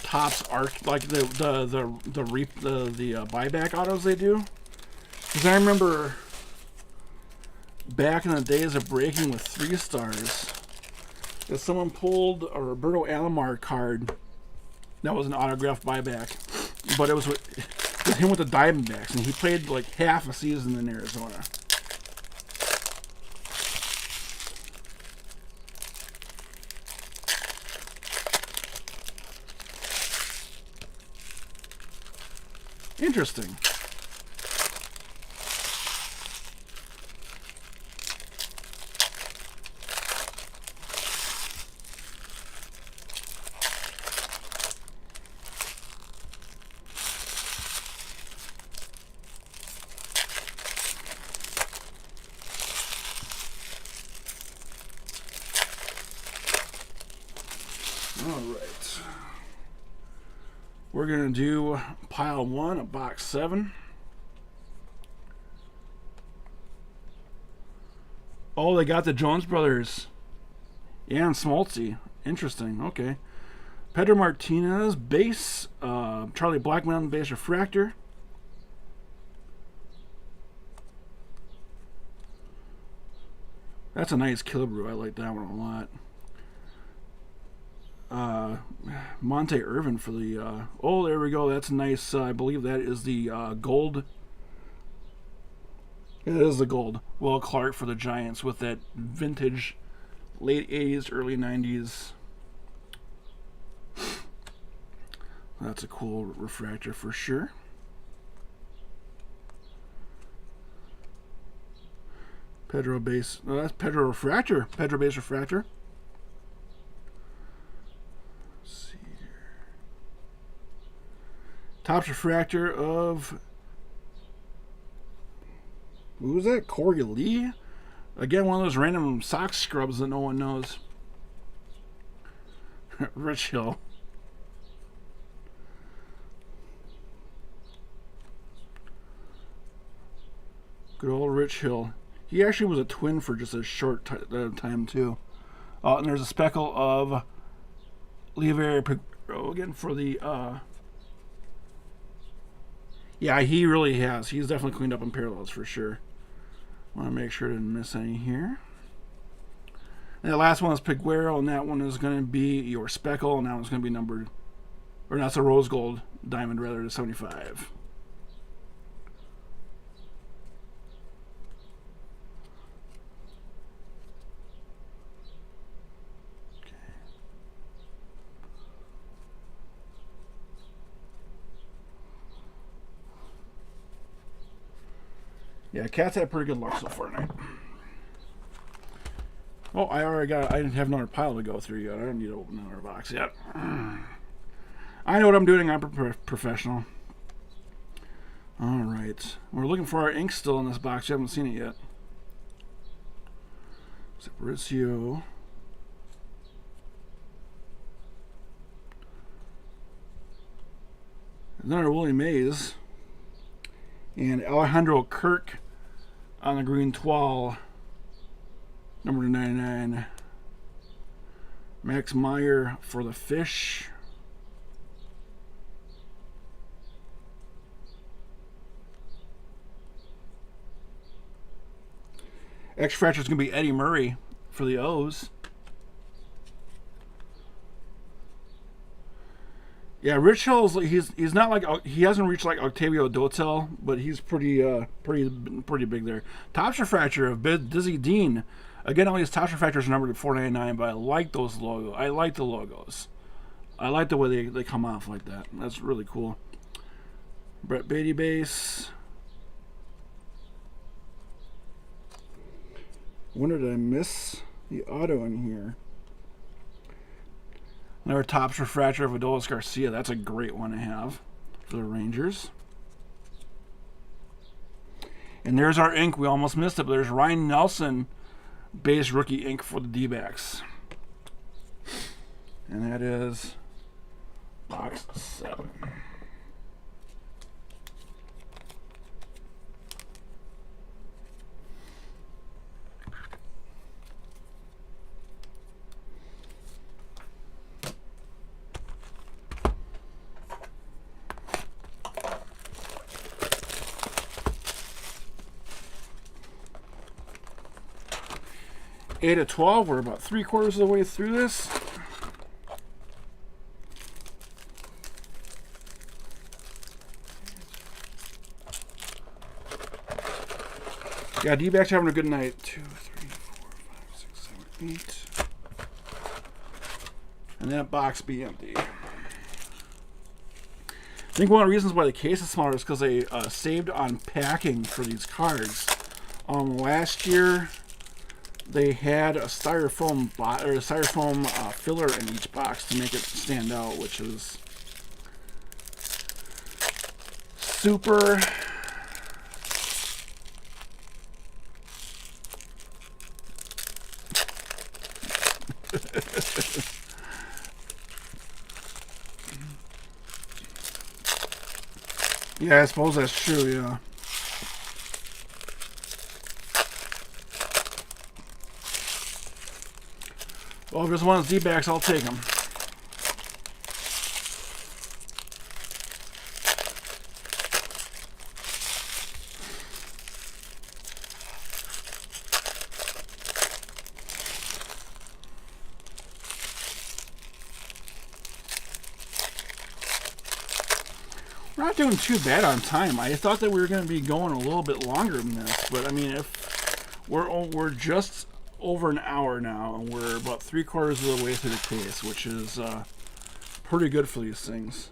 Topps art, like the buyback autos they do. Because I remember back in the days of breaking with 3 stars, that someone pulled a Roberto Alomar card that was an autographed buyback, but it was him with the Diamondbacks, and he played like half a season in Arizona. Interesting. Alright. We're going to do pile 1 of box 7. Oh, they got the Jones Brothers. Yeah, and Smoltzy. Interesting. Okay. Pedro Martinez, base. Charlie Blackman, base refractor. That's a nice Killebrew. I like that one a lot. Monte Irvin for the oh, there we go. That's nice. I believe that is the gold. It is the gold. Will Clark for the Giants with that vintage late 80s, early 90s. That's a cool refractor for sure. Pedro base. Oh, that's Pedro refractor. Pedro base refractor. Topps refractor of, who was that? Corey Lee? Again, one of those random sock scrubs that no one knows. Rich Hill. Good old Rich Hill. He actually was a twin for just a short time, too. And there's a speckle of Lever again for the... yeah, he really has. He's definitely cleaned up in parallels for sure. Want to make sure I didn't miss any here. And the last one is Piguero, and that one is going to be your speckle, and that one's going to be numbered, or that's a rose gold diamond rather, to 75. Yeah, Cat's had pretty good luck so far tonight. Oh, I didn't have another pile to go through yet. I don't need to open another box yet. I know what I'm doing. I'm professional. Alright. We're looking for our ink still in this box. You haven't seen it yet. Mauricio. Another Willie Mays. And Alejandro Kirk on the green toile, number 99. Max Meyer for the Fish. X-Fractor is going to be Eddie Murray for the O's. Yeah, Rich Hill's he's not like, he hasn't reached like Octavio Dotel, but he's pretty big there. Topps refractor of Dizzy Dean. Again, all these Topps refractors are numbered at 499, but I like those logos. I like the logos. I like the way they come off like that. That's really cool. Brett Beatty base. When did I miss the auto in here? Another Topps refractor of Adolis Garcia. That's a great one to have for the Rangers. And there's our ink. We almost missed it, but there's Ryan Nelson base rookie ink for the D-backs. And that is box 7. Eight of 12. We're about 3/4 of the way through this. Yeah, D-backs having a good night. 2, 3, 4, 5, 6, 7, 8. And that box be empty. think one of the reasons why the case is smaller is because they saved on packing for these cards. Last year, they had a styrofoam filler in each box to make it stand out, which is super. Yeah, I suppose that's true, yeah. Well, if there's one of those D-backs, I'll take them. We're not doing too bad on time. I thought that we were going to be going a little bit longer than this, but I mean, if we're just over an hour now, and we're about 3/4 of the way through the case, which is pretty good for these things.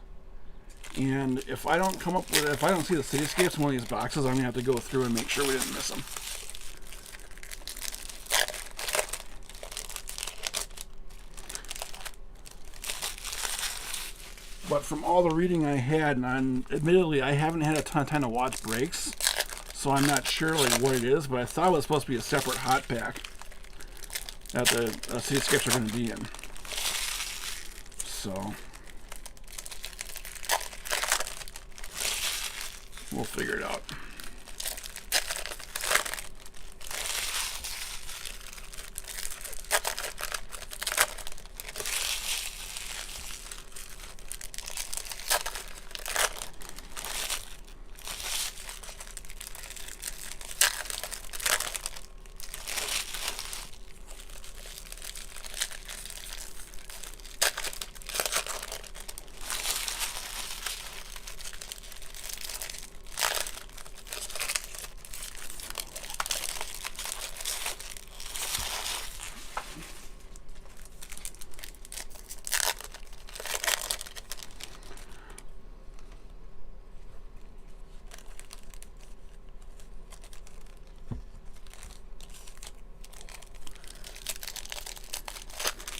And if I don't see the cityscapes in one of these boxes, I'm gonna have to go through and make sure we didn't miss them. But from all the reading I had, and admittedly I haven't had a ton of time to watch breaks, so I'm not sure like what it is, but I thought it was supposed to be a separate hot pack that the cityscapes are going to be in. So we'll figure it out.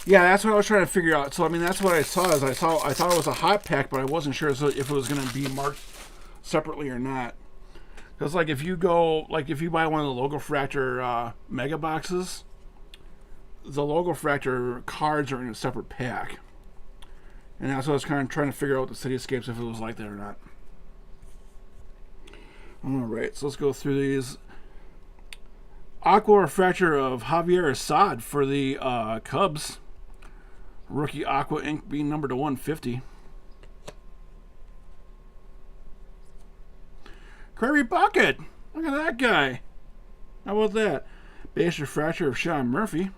Yeah, that's what I was trying to figure out. So I mean, that's what I saw. I thought it was a hot pack, but I wasn't sure if it was going to be marked separately or not. Because like if you buy one of the Logofractor mega boxes, the Logofractor cards are in a separate pack, and that's what I was kind of trying to figure out with the cityscapes, if it was like that or not. All right, so let's go through these. Aqua Refractor of Javier Assad for the Cubs. Rookie Aqua ink being numbered to 150. Curry Bucket! Look at that guy. How about that? Base Refractor of Sean Murphy.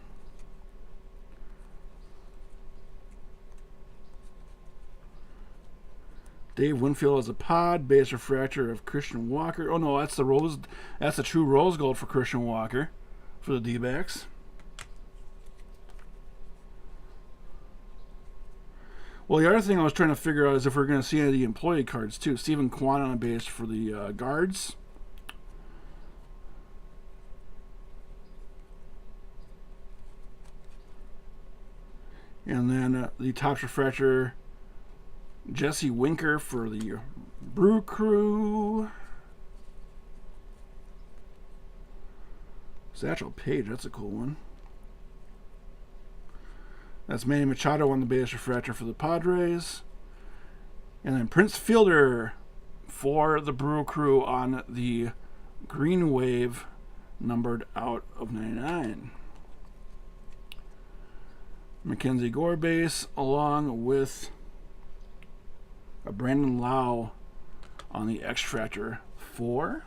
Dave Winfield as a pod. Base Refractor of Christian Walker. Oh no, that's the true rose gold for Christian Walker for the D-backs. Well, the other thing I was trying to figure out is if we're going to see any of the employee cards too. Stephen Kwan on a base for the guards. And then the Topps Refractor, Jesse Winker for the Brew Crew. Satchel Paige, that's a cool one. That's Manny Machado on the base refractor for the Padres. And then Prince Fielder for the Brew Crew on the Green Wave, numbered out of 99. Mackenzie Gore base, along with a Brandon Lau on the X-Fractor 4.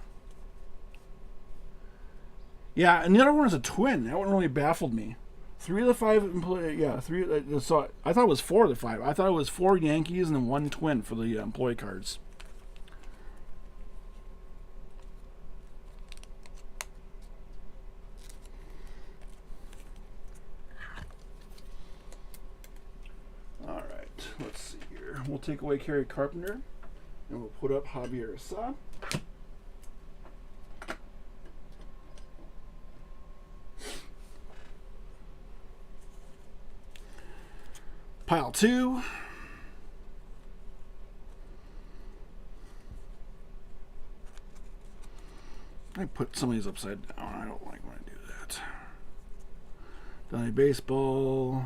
Yeah, and the other one is a twin. That one really baffled me. 3 of the 5 employee, yeah, 3. So I thought it was 4 of the 5. I thought it was 4 Yankees and then 1 twin for the employee cards. All right, let's see here. We'll take away Kerry Carpenter. And we'll put up Javier Sa. Pile 2. I put some of these upside down. I don't like when I do that. Donnie Baseball.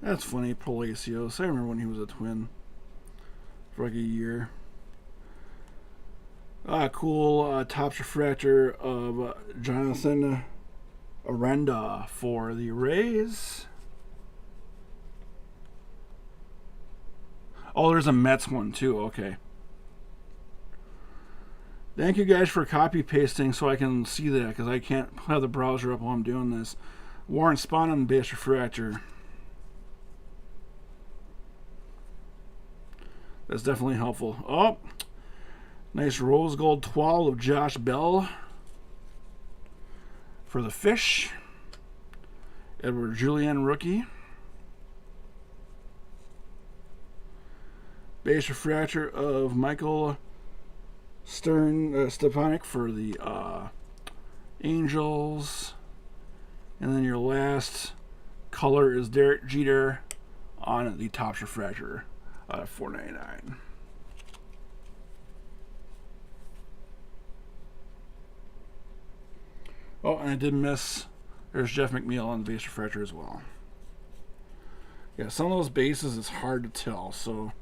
That's funny, Palacios. I remember when he was a Twin for like a year. Cool tops refractor of Jonathan Aranda for the Rays. Oh, there's a Mets one too. Okay. Thank you guys for copy pasting so I can see that, because I can't have the browser up while I'm doing this. Warren Spahn on base refractor. That's definitely helpful. Oh, nice rose gold 12 of Josh Bell for the Fish. Edward Julian rookie. Base refractor of Michael Stepanek for the Angels. And then your last color is Derek Jeter on the Topps refractor. $4.99. Oh, and I did miss. There's Jeff McNeil on the base refractor as well. Yeah, some of those bases is hard to tell, so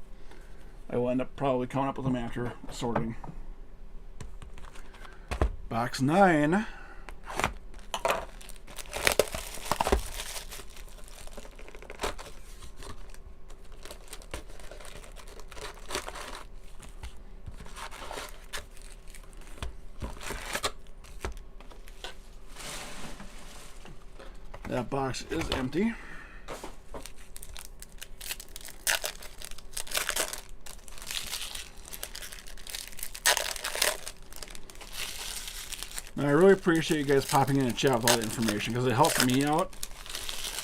I will end up probably coming up with them after sorting. Box 9. That box is empty. Now, I really appreciate you guys popping in and chat with all the information, because it helped me out.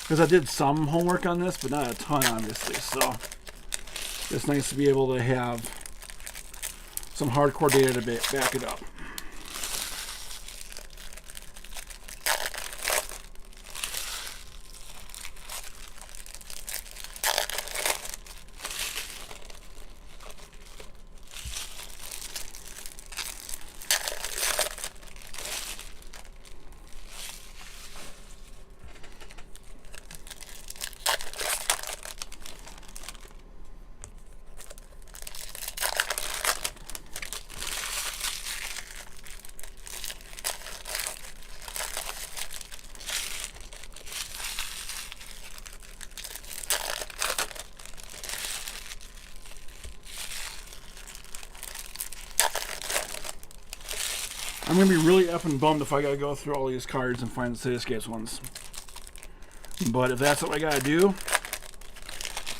Because I did some homework on this, but not a ton, obviously. So it's nice to be able to have some hardcore data to back it up. I'm going to be really effing bummed if I got to go through all these cards and find the Cityscapes ones. But if that's what I got to do,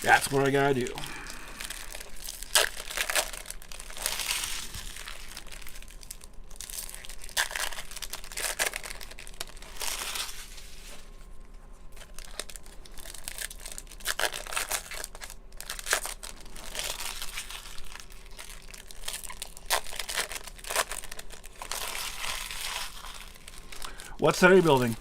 that's what I got to do. What set are you building?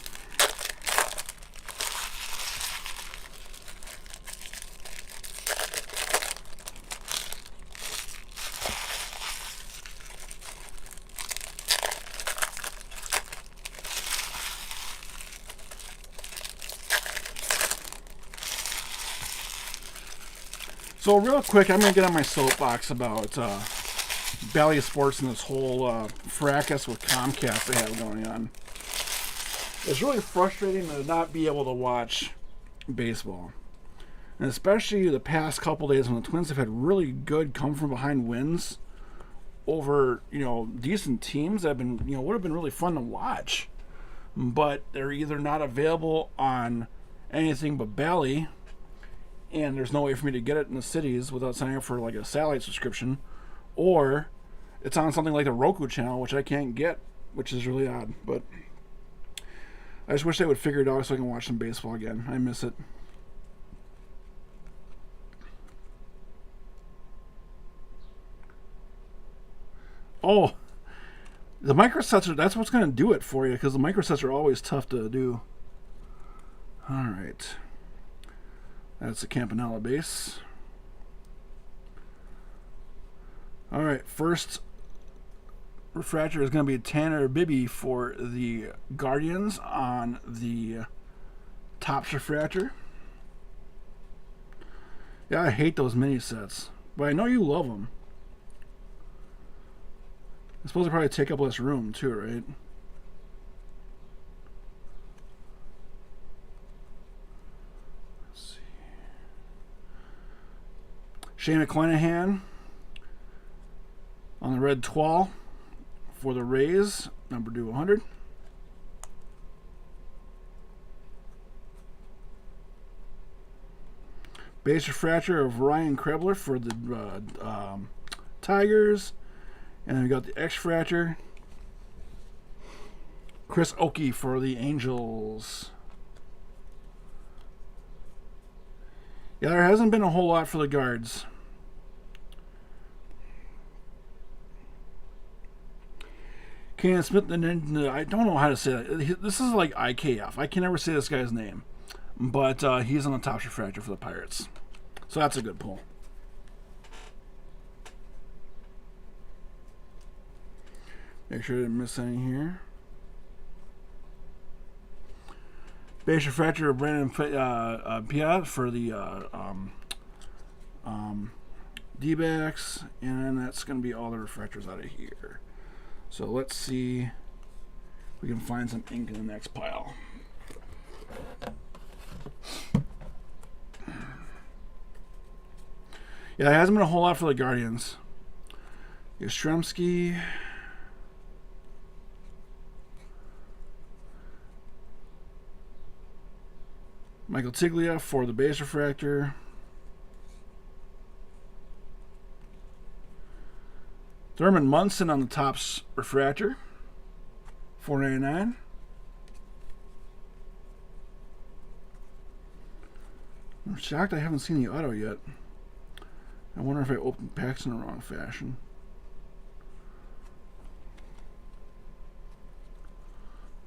So real quick, I'm going to get on my soapbox about Bally Sports and this whole fracas with Comcast they have going on. It's really frustrating to not be able to watch baseball. And especially the past couple days when the Twins have had really good come from behind wins over, decent teams that have been, would have been really fun to watch. But they're either not available on anything but Bally, and there's no way for me to get it in the cities without signing up for like a satellite subscription, or it's on something like the Roku channel, which I can't get, which is really odd. But I just wish they would figure it out so I can watch some baseball again. I miss it. Oh, the microsets, that's what's going to do it for you, because the microsets are always tough to do. All right. That's the Campanella base. All right, first refractor is going to be Tanner Bibby for the Guardians on the Topps refractor. Yeah, I hate those mini sets, but I know you love them. I suppose they probably take up less room too, right? Let's see. Shane McClanahan on the red toile for the Rays, number 200. Base refractor of Ryan Krebler for the Tigers. And then we got the X-Fractor. Chris Oakey for the Angels. Yeah, there hasn't been a whole lot for the Guards. Cannon Smith, I don't know how to say that. This is like IKF. I can never say this guy's name. But he's on the Topps refractor for the Pirates. So that's a good pull. Make sure I didn't miss any here. Base refractor of Brandon Piat for the D-backs. And that's going to be all the refractors out of here. So let's see if we can find some ink in the next pile. Yeah, there hasn't been a whole lot for the Guardians. Yastrzemski. Michael Tiglia for the base refractor. Thurman Munson on the Topps refractor. $4.99. I'm shocked I haven't seen the auto yet. I wonder if I opened packs in the wrong fashion.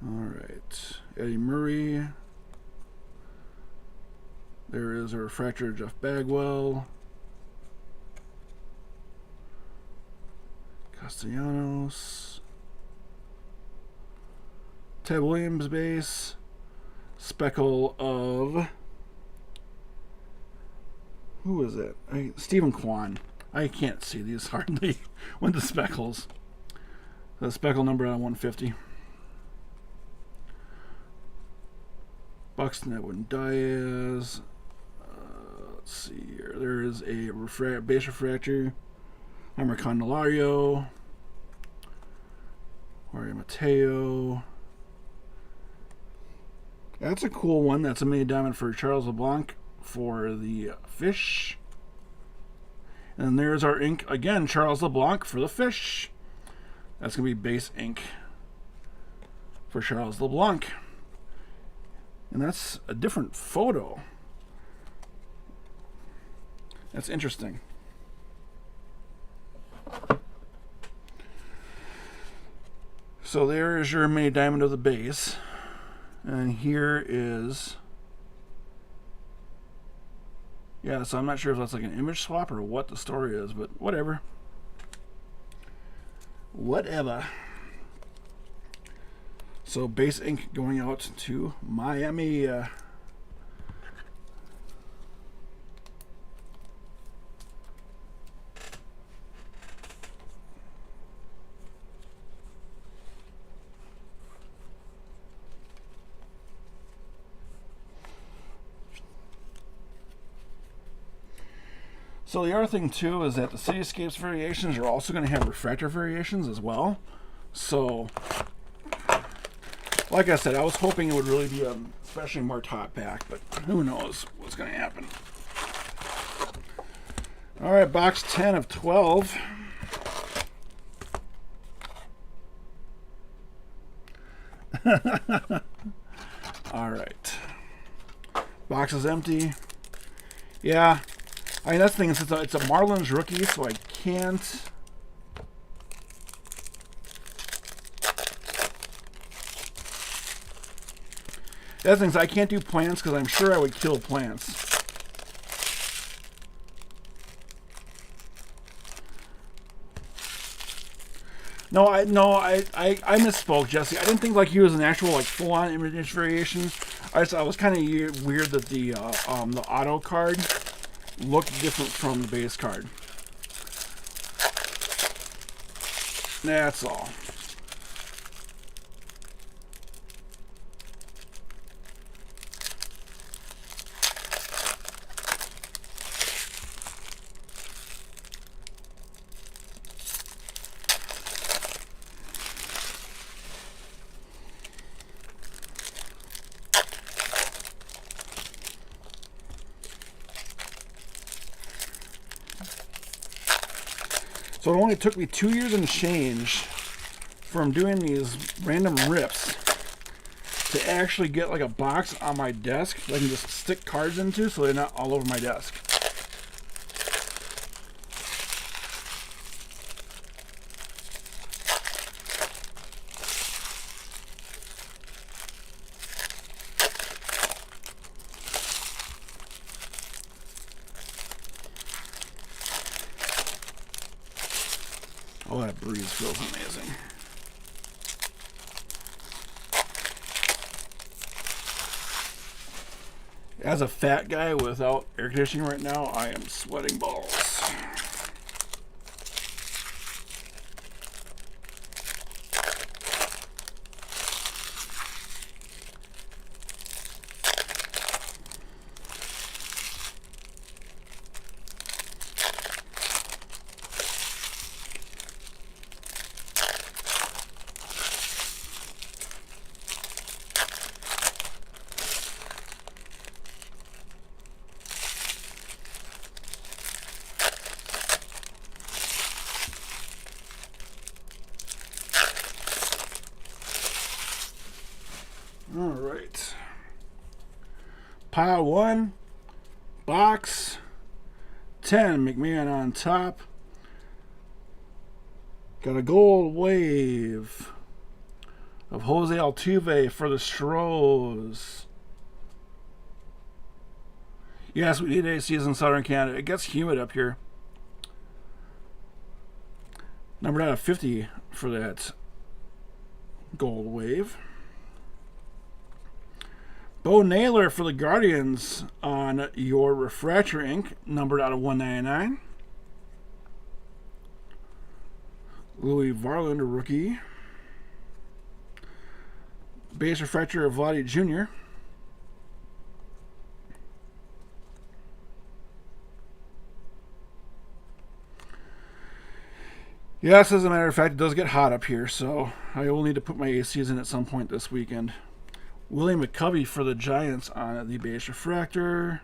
Alright. Eddie Murray. There is a refractor of Jeff Bagwell. Castellanos. Ted Williams base. Speckle of... Who is it? Stephen Kwan. I can't see these hardly. Went to Speckles. The Speckle number on 150. Buxton Edwin Diaz. Let's see here. There is a base refractor. Hammer Candelario. Jorge Mateo. That's a cool one. That's a mini diamond for Charles LeBlanc for the Fish. And there's our ink again, Charles LeBlanc for the Fish. That's going to be base ink for Charles LeBlanc. And that's a different photo. That's interesting. So there is your mini diamond of the base. And here is... Yeah, so I'm not sure if that's like an image swap or what the story is, but whatever. Whatever. So base ink going out to Miami. So the other thing too is that the Cityscapes variations are also going to have refractor variations as well. So, like I said, I was hoping it would really be a especially more top pack, but who knows what's going to happen. All right, box 10 of 12. All right. Box is empty. Yeah. I mean, that's the thing. It's a Marlins rookie, so I can't That thing's, I can't do plants because I'm sure I would kill plants. No, I misspoke, Jesse. I didn't think like he was an actual like full-on image variation. I was kind of weird that the auto card looked different from the base card. That's all. So it only took me 2 years and change from doing these random rips to actually get like a box on my desk that I can just stick cards into so they're not all over my desk. Oh, that breeze feels amazing. As a fat guy without air conditioning right now, I am sweating balls. All right. Pile 1, box 10, McMahon on top. Got a gold wave of Jose Altuve for the Stros. Yes, we need AC in Southern Canada. It gets humid up here. Numbered out of 50 for that gold wave. Bo Naylor for the Guardians on your refractor ink, numbered out of 199. Louis Varland, a rookie. Base refractor of Vladdy Jr. Yes, as a matter of fact, it does get hot up here, so I will need to put my ACs in at some point this weekend. William McCovey for the Giants on the base refractor.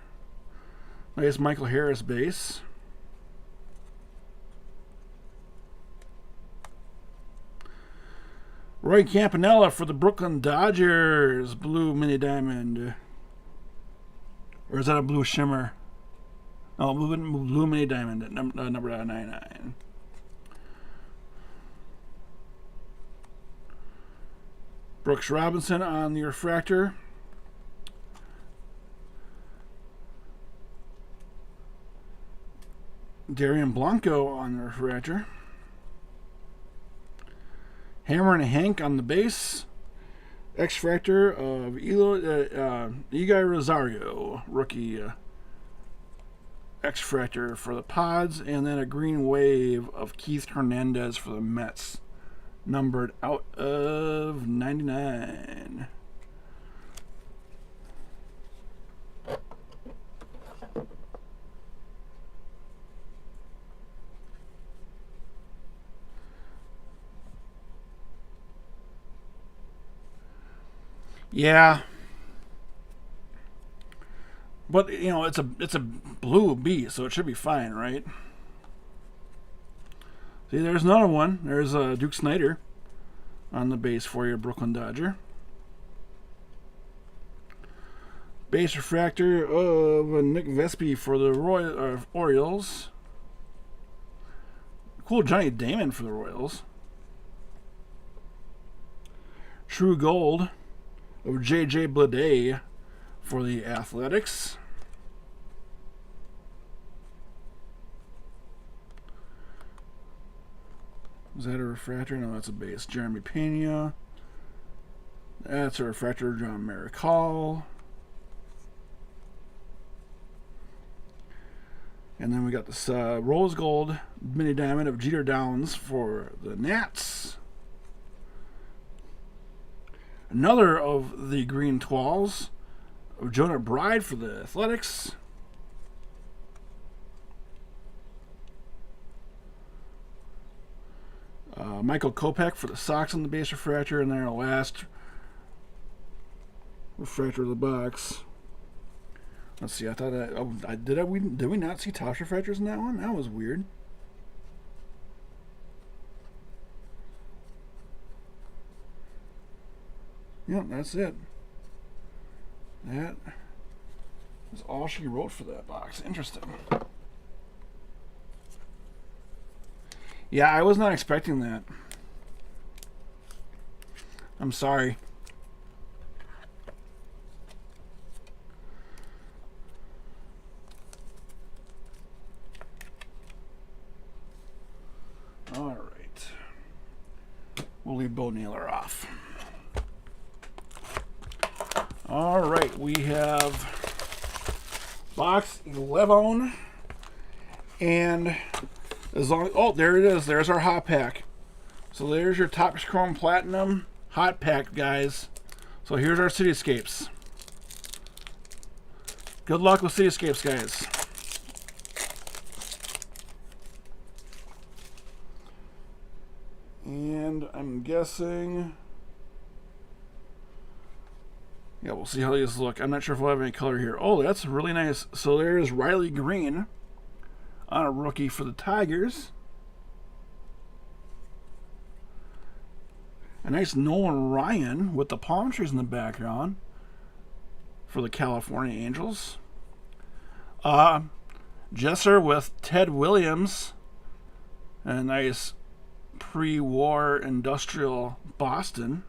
Nice Michael Harris base. Roy Campanella for the Brooklyn Dodgers. Blue mini diamond. Or is that a blue shimmer? No, blue mini diamond, number 99. Brooks Robinson on the refractor. Darian Blanco on the refractor. Hammer and Hank on the base. X-Fractor of Eguy Rosario, rookie X-Fractor for the Pods. And then a green wave of Keith Hernandez for the Mets, numbered out of 99. Yeah, but you know it's a blue B, so it should be fine, right? See, there's another one. There's Duke Snider on the base for your Brooklyn Dodger. Base refractor of Nick Vespi for the Orioles. Cool Johnny Damon for the Royals. True Gold of JJ Bleday for the Athletics. Is that a refractor? No, that's a base. Jeremy Pena. That's a refractor. John Maricall. And then we got this rose gold mini diamond of Jeter Downs for the Nats. Another of the green 12s of Jonah Bride for the Athletics. Michael Kopech for the Sox on the base refractor, and then our last refractor of the box. Let's see. I thought did we not see Tosh refractors in that one? That was weird. Yep, that's it. That is all she wrote for that box. Interesting. Yeah, I was not expecting that. I'm sorry. All right. We'll leave Bo Naylor off. All right, we have box 11, and as long oh, there it is. There's our hot pack. So there's your Topps Chrome Platinum hot pack, guys. So here's our Cityscapes. Good luck with Cityscapes, guys. And I'm guessing, yeah, we'll see how these look. I'm not sure if we'll have any color here. Oh, that's really nice. So there's Riley Green on a rookie for the Tigers. A nice Nolan Ryan with the palm trees in the background for the California Angels. Jesser with Ted Williams. A nice pre-war industrial Boston.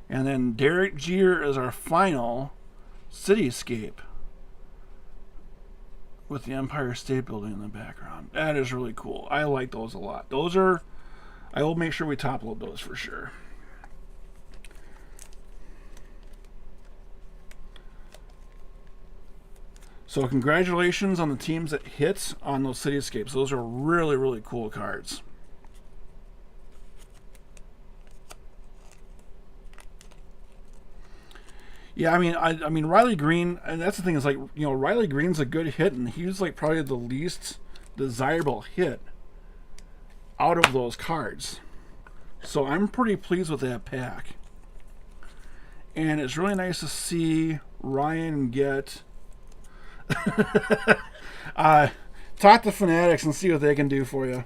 And then Derek Jeter is our final Cityscape with the Empire State Building in the background. That is really cool. I like those a lot. Those are, I will make sure we top load those for sure. So congratulations on the teams that hit on those Cityscapes. Those are really, really cool cards. Yeah, I mean Riley Green, and that's the thing, is like, you know, Riley Green's a good hit, and he was like probably the least desirable hit out of those cards. So I'm pretty pleased with that pack. And it's really nice to see Ryan get talk to Fanatics and see what they can do for you.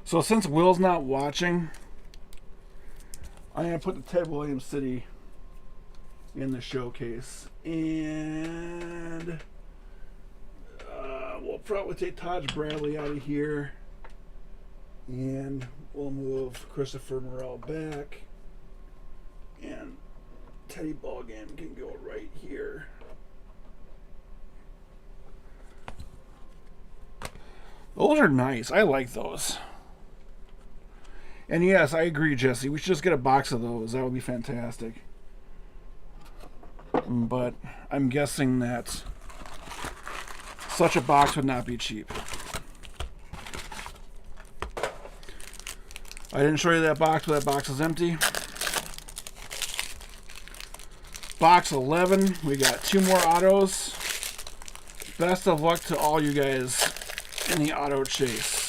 So since Will's not watching, I'm going to put the Ted Williams City in the showcase. And we'll probably take Taj Bradley out of here. And we'll move Christopher Morel back. And Teddy Ballgame can go right here. Those are nice. I like those. And yes, I agree, Jesse. We should just get a box of those. That would be fantastic. But I'm guessing that such a box would not be cheap. I didn't show you that box, but that box is empty. Box 11. We got 2 more autos. Best of luck to all you guys in the auto chase.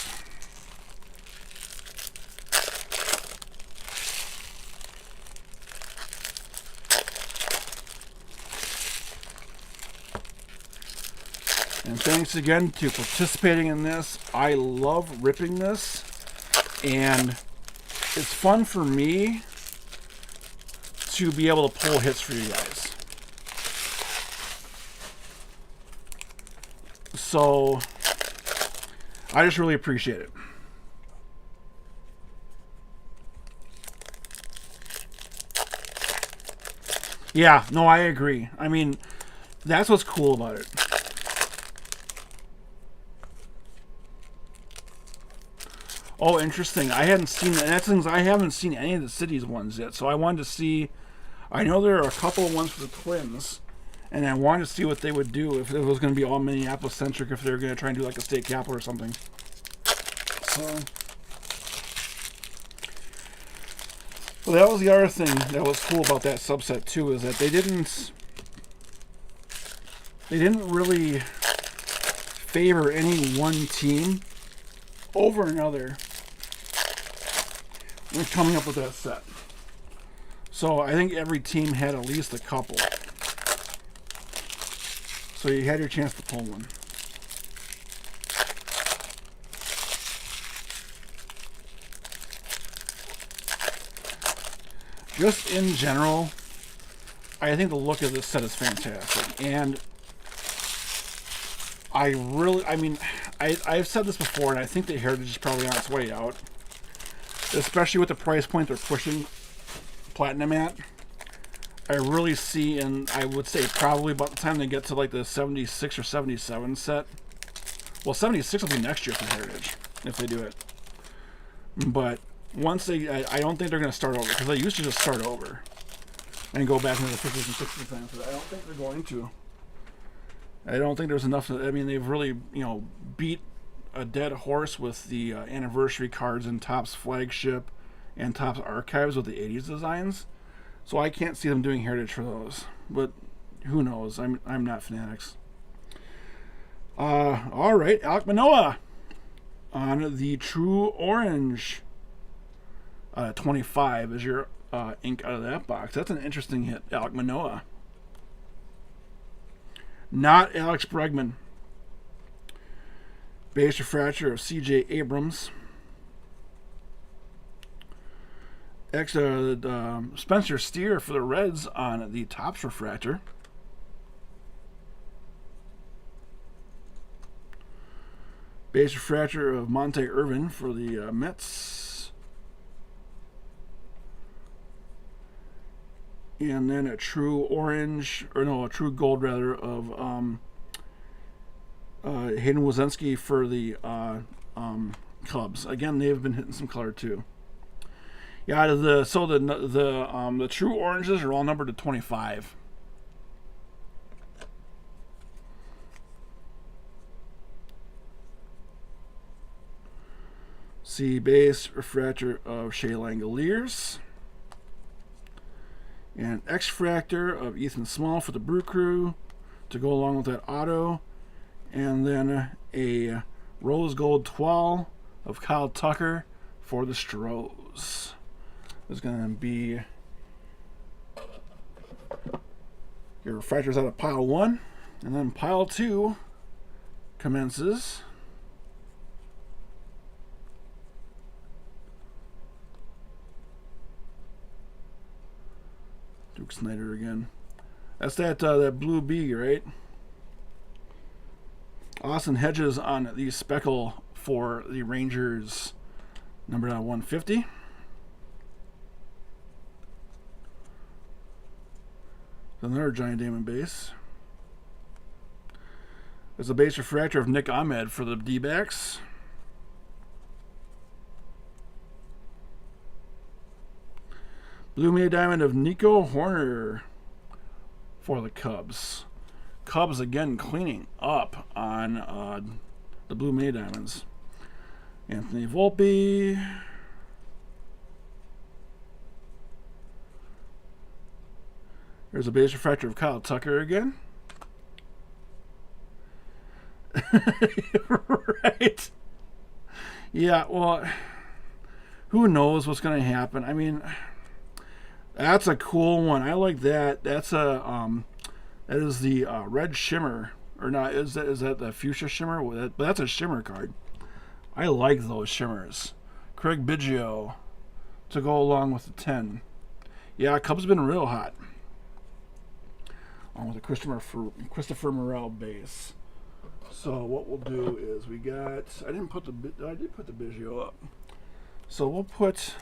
And thanks again to participating in this. I love ripping this, and it's fun for me to be able to pull hits for you guys. So I just really appreciate it. Yeah, no, I agree. I mean, that's what's cool about it. Oh, interesting. I hadn't seen that. That's things I haven't seen any of the cities ones yet. So I wanted to see. I know there are a couple of ones for the Twins, and I wanted to see what they would do if it was going to be all Minneapolis centric. If they were going to try and do like a state capital or something. So, well, that was the other thing that was cool about that subset too, is that they didn't really favor any one team over another when coming up with that set. So I think every team had at least a couple. So you had your chance to pull one. Just in general, I think the look of this set is fantastic. And I've said this before, and I think the Heritage is probably on its way out. Especially with the price point they're pushing Platinum at. I really see, and I would say probably about the time they get to like the 76 or 77 set. Well, 76 will be next year for Heritage, if they do it. But once they, I don't think they're going to start over, because they used to just start over and go back into the 50s and 60s times. But I don't think they're going to. I don't think there's enough. I mean, they've really, beat a dead horse with the anniversary cards in Topps Flagship and Topps Archives with the 80s designs. So I can't see them doing Heritage for those. But who knows? I'm not Fanatics. All right, Alec Manoah on the True Orange. 25 is your ink out of that box. That's an interesting hit, Alec Manoah. Not Alex Bregman. Base refractor of C.J. Abrams. Spencer Steer for the Reds on the Topps refractor. Base refractor of Monte Irvin for the Mets. And then a true orange, or no, a true gold rather, of Hayden Wozniacki for the Cubs. Again, they've been hitting some color too. Yeah, the true oranges are all numbered to 25. See base refractor of Shea Langoliers. And X-Fractor of Ethan Small for the Brew Crew to go along with that auto. And then a Rose Gold Twal of Kyle Tucker for the Stros. There's going to be your refractors out of pile 1. And then pile 2 commences. Duke Snyder again. That's that blue B, right? Austin Hedges on the speckle for the Rangers, numbered on 150. Another giant diamond base. There's a base refractor of Nick Ahmed for the D-backs. Blue May Diamond of Nico Horner for the Cubs. Cubs again cleaning up on the Blue May Diamonds. Anthony Volpe. There's a base refractor of Kyle Tucker again. Right. Yeah, well, who knows what's going to happen. I mean, that's a cool one. I like that. That's a that is the red shimmer, or not? Is that the fuchsia shimmer? But that's a shimmer card. I like those shimmers. Craig Biggio to go along with the 10. Yeah, Cub's been real hot. With a Christopher Morel base. So what we'll do is I did put the Biggio up. So we'll put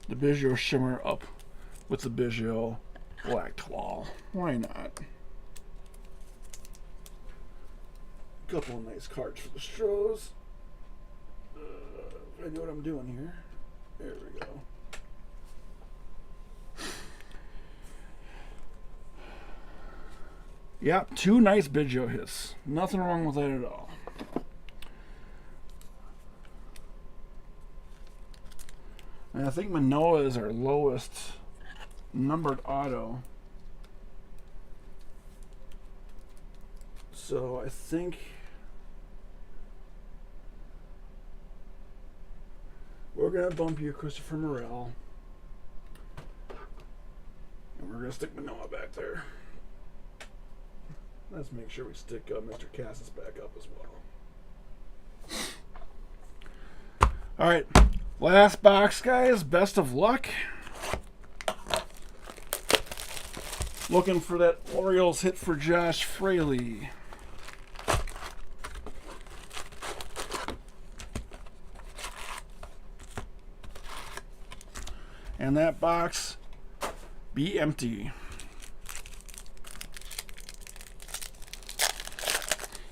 the Biggio shimmer up with the Biggio black claw. Why not? A couple of nice cards for the Stros. I know what I'm doing here. There we go. Yeah, 2 nice Biggio hits. Nothing wrong with that at all. And I think Manoa is our lowest numbered auto. So I think we're going to bump you, Christopher Morel. And we're going to stick Manoa back there. Let's make sure we stick Mr. Cassis back up as well. Alright, last box, guys. Best of luck. Looking for that Orioles hit for Josh Fraley. And that box be empty.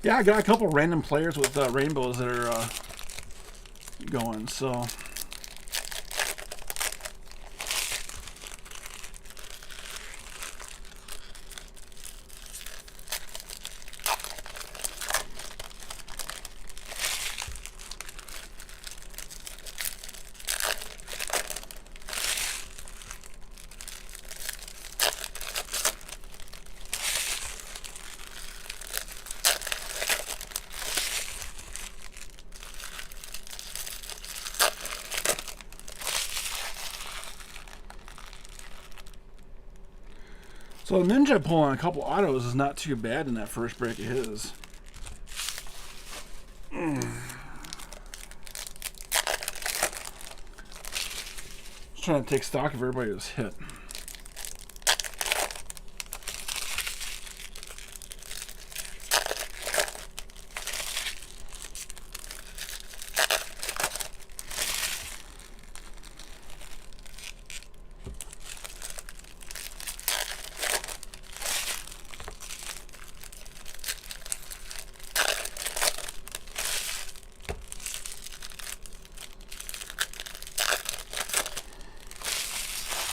Yeah, I got a couple random players with rainbows that are going, so. So Ninja pulling a couple autos is not too bad in that first break of his. Just trying to take stock of everybody who's hit.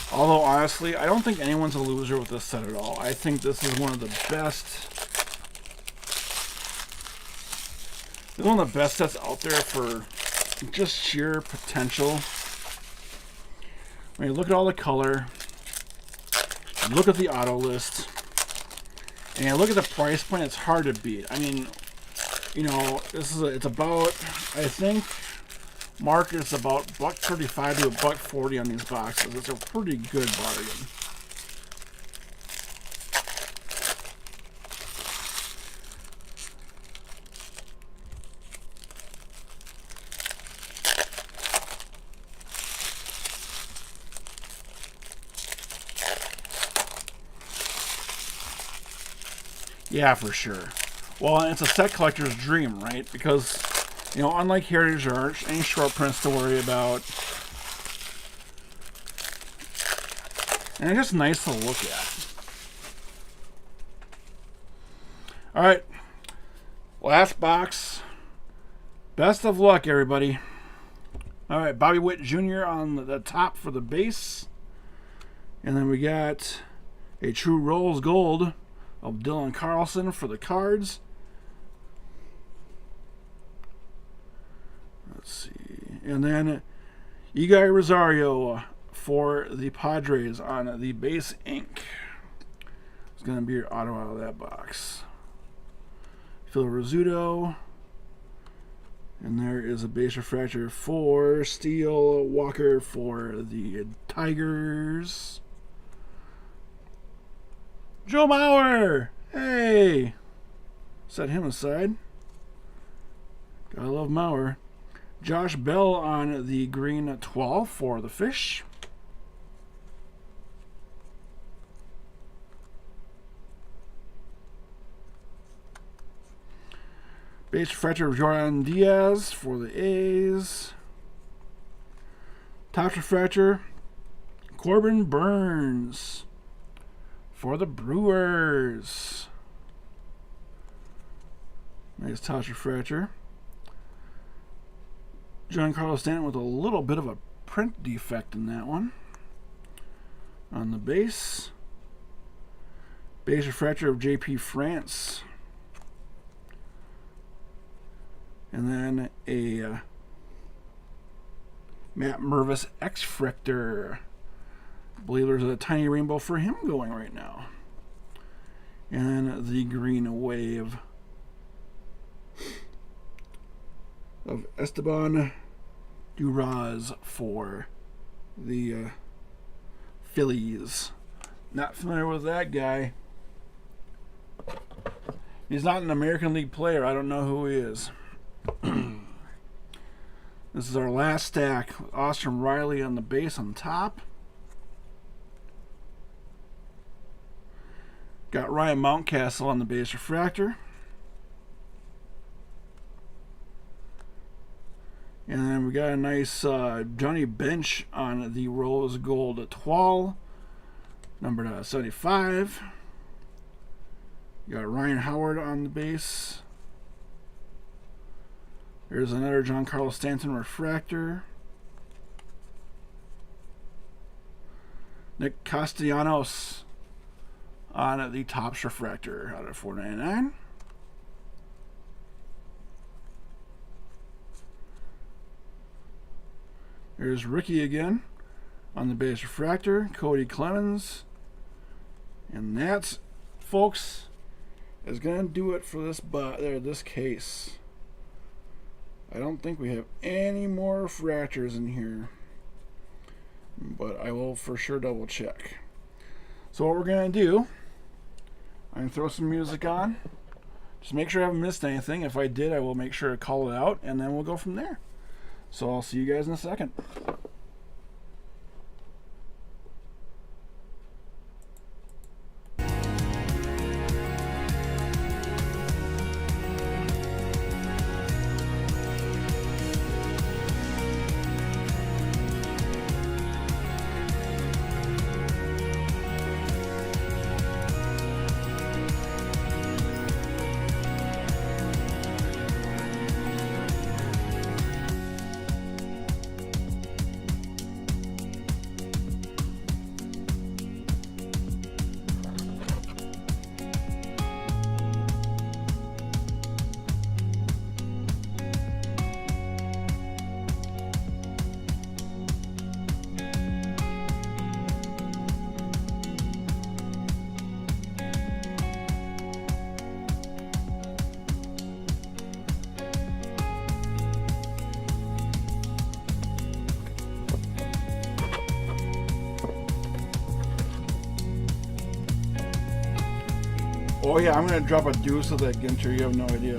Although, honestly, I don't think anyone's a loser with this set at all. I think this is one of the best. This is one of the best sets out there for just sheer potential. When you look at all the color, you look at the auto list, and you look at the price point, it's hard to beat. I mean, you know, it's about, I think, market is about $135 to $140 on these boxes. It's a pretty good bargain. Yeah, for sure. Well, it's a set collector's dream, right? Because, you know, unlike Heritage, there aren't any short prints to worry about. And it's just nice to look at. Alright. Last box. Best of luck, everybody. Alright, Bobby Witt Jr. on the top for the base. And then we got a True Rose Gold of Dylan Carlson for the cards. Let's see. And then Igor Rosario for the Padres on the base ink. It's going to be your auto out of that box. Phil Rizzuto. And there is a base refractor for Steele Walker for the Tigers. Joe Mauer! Hey! Set him aside. Gotta love Mauer. Josh Bell on the green 12 for the Fish. Base refractor of Jordan Diaz for the A's. Top refractor, Corbin Burns for the Brewers. Nice top refractor. Giancarlo Stanton with a little bit of a print defect in that one. On the base. Base refractor of JP France. And then a Matt Mervis X-Fractor. I believe there's a tiny rainbow for him going right now. And the green wave of Esteban Duraz for the Phillies. Not familiar with that guy. He's not an American League player. I don't know who he is. This is our last stack. Austin Riley on the base on top. Got Ryan Mountcastle on the base refractor. And then we got a nice Johnny Bench on the rose gold toile, numbered 75. You got Ryan Howard on the base. There's another Giancarlo Stanton refractor. Nick Castellanos on the Topps refractor out of $4.99. There's Ricky again on the base refractor, Cody Clemens. And that's, folks, is going to do it for this case. I don't think we have any more refractors in here, but I will for sure double check. So what we're going to do, I'm going to throw some music on. Just make sure I haven't missed anything. If I did, I will make sure to call it out, and then we'll go from there. So I'll see you guys in a second. Oh yeah, I'm going to drop a deuce of that Ginter, you have no idea.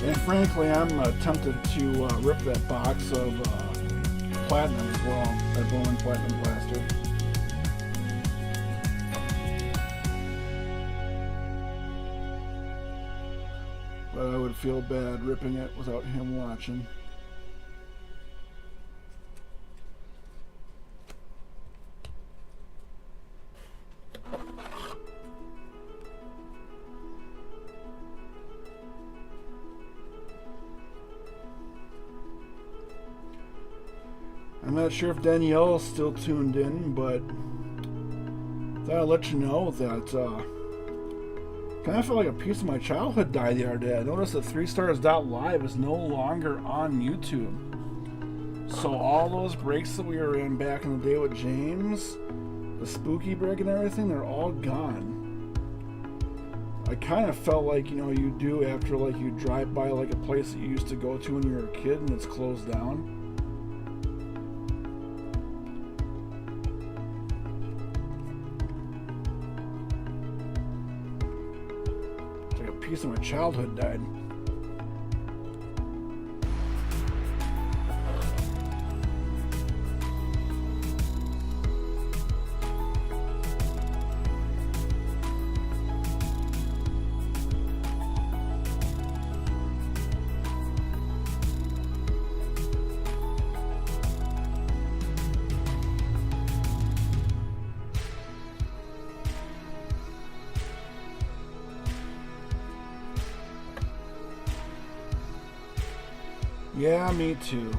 And frankly, I'm tempted to rip that box of platinum as well, that Bowman Platinum Blaster. But I would feel bad ripping it without him watching. I'm not sure if Danielle is still tuned in, but I'll let you know that kind of felt like a piece of my childhood died the other day. I noticed that 3stars.live is no longer on YouTube. So all those breaks that we were in back in the day with James, the spooky break and everything, they're all gone. I kind of felt like, you know, you do after like you drive by like a place that you used to go to when you were a kid and it's closed down. It's like a piece of my childhood died. Yeah, me too.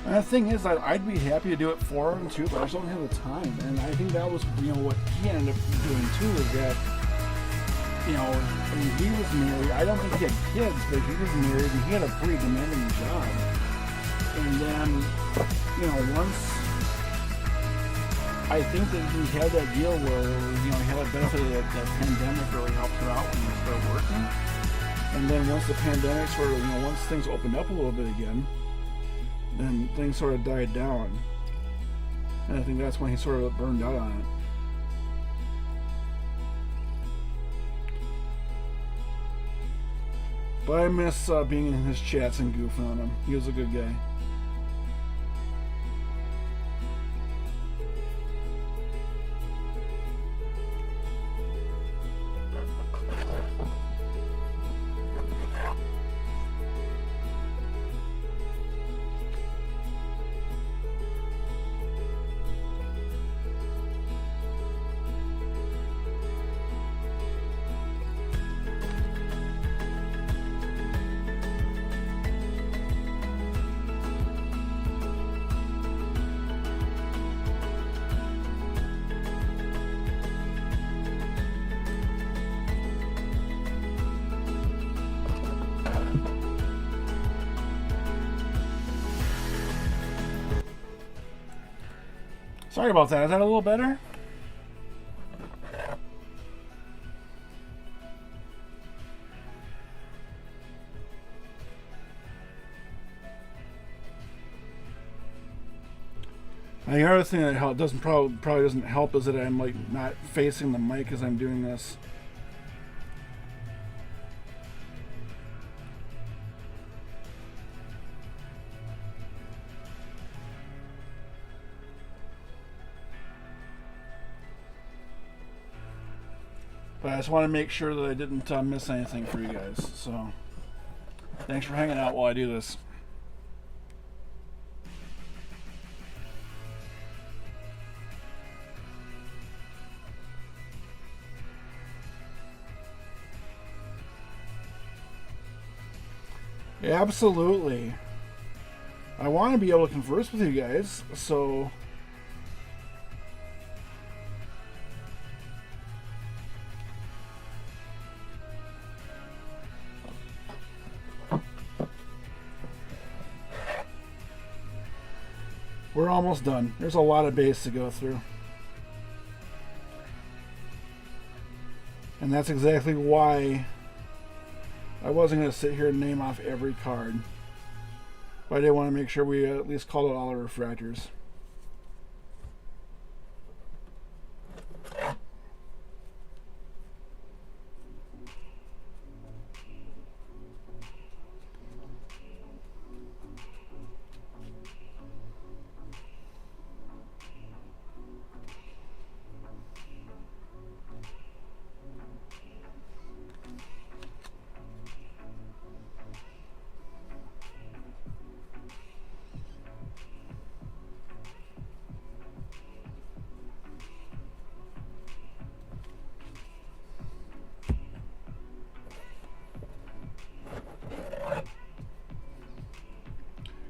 And the thing is, I'd be happy to do it for him too, but I just don't have the time. And I think that was, you know, what he ended up doing too, is that, you know, I mean, he was married. I don't think he had kids, but he was married and he had a pretty demanding job. And then, you know, once I think that he had that deal where, you know, he had a benefit of that pandemic really helped him out when he started working. And then once the pandemic sort of, you know, once things opened up a little bit again, then things sort of died down. And I think that's when he sort of burned out on it. But I miss being in his chats and goofing on him. He was a good guy. Sorry about that. Is that a little better? The other thing that probably doesn't help is that I'm like not facing the mic as I'm doing this. But I just want to make sure that I didn't miss anything for you guys. So, thanks for hanging out while I do this. Yeah, absolutely. I want to be able to converse with you guys, so... We're almost done. There's a lot of base to go through. And that's exactly why I wasn't going to sit here and name off every card. But I did want to make sure we at least called out all the refractors.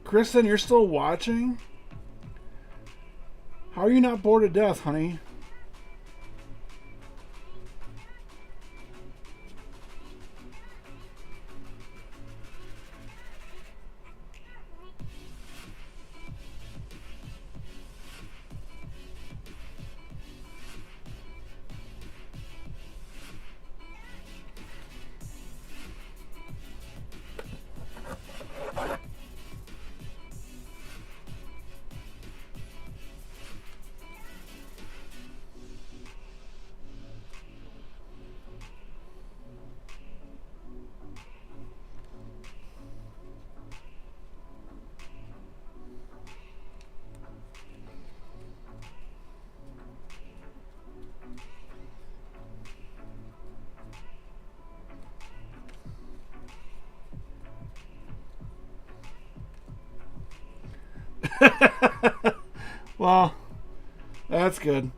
Kristen, you're still watching? How are you not bored to death, honey? Well, that's good.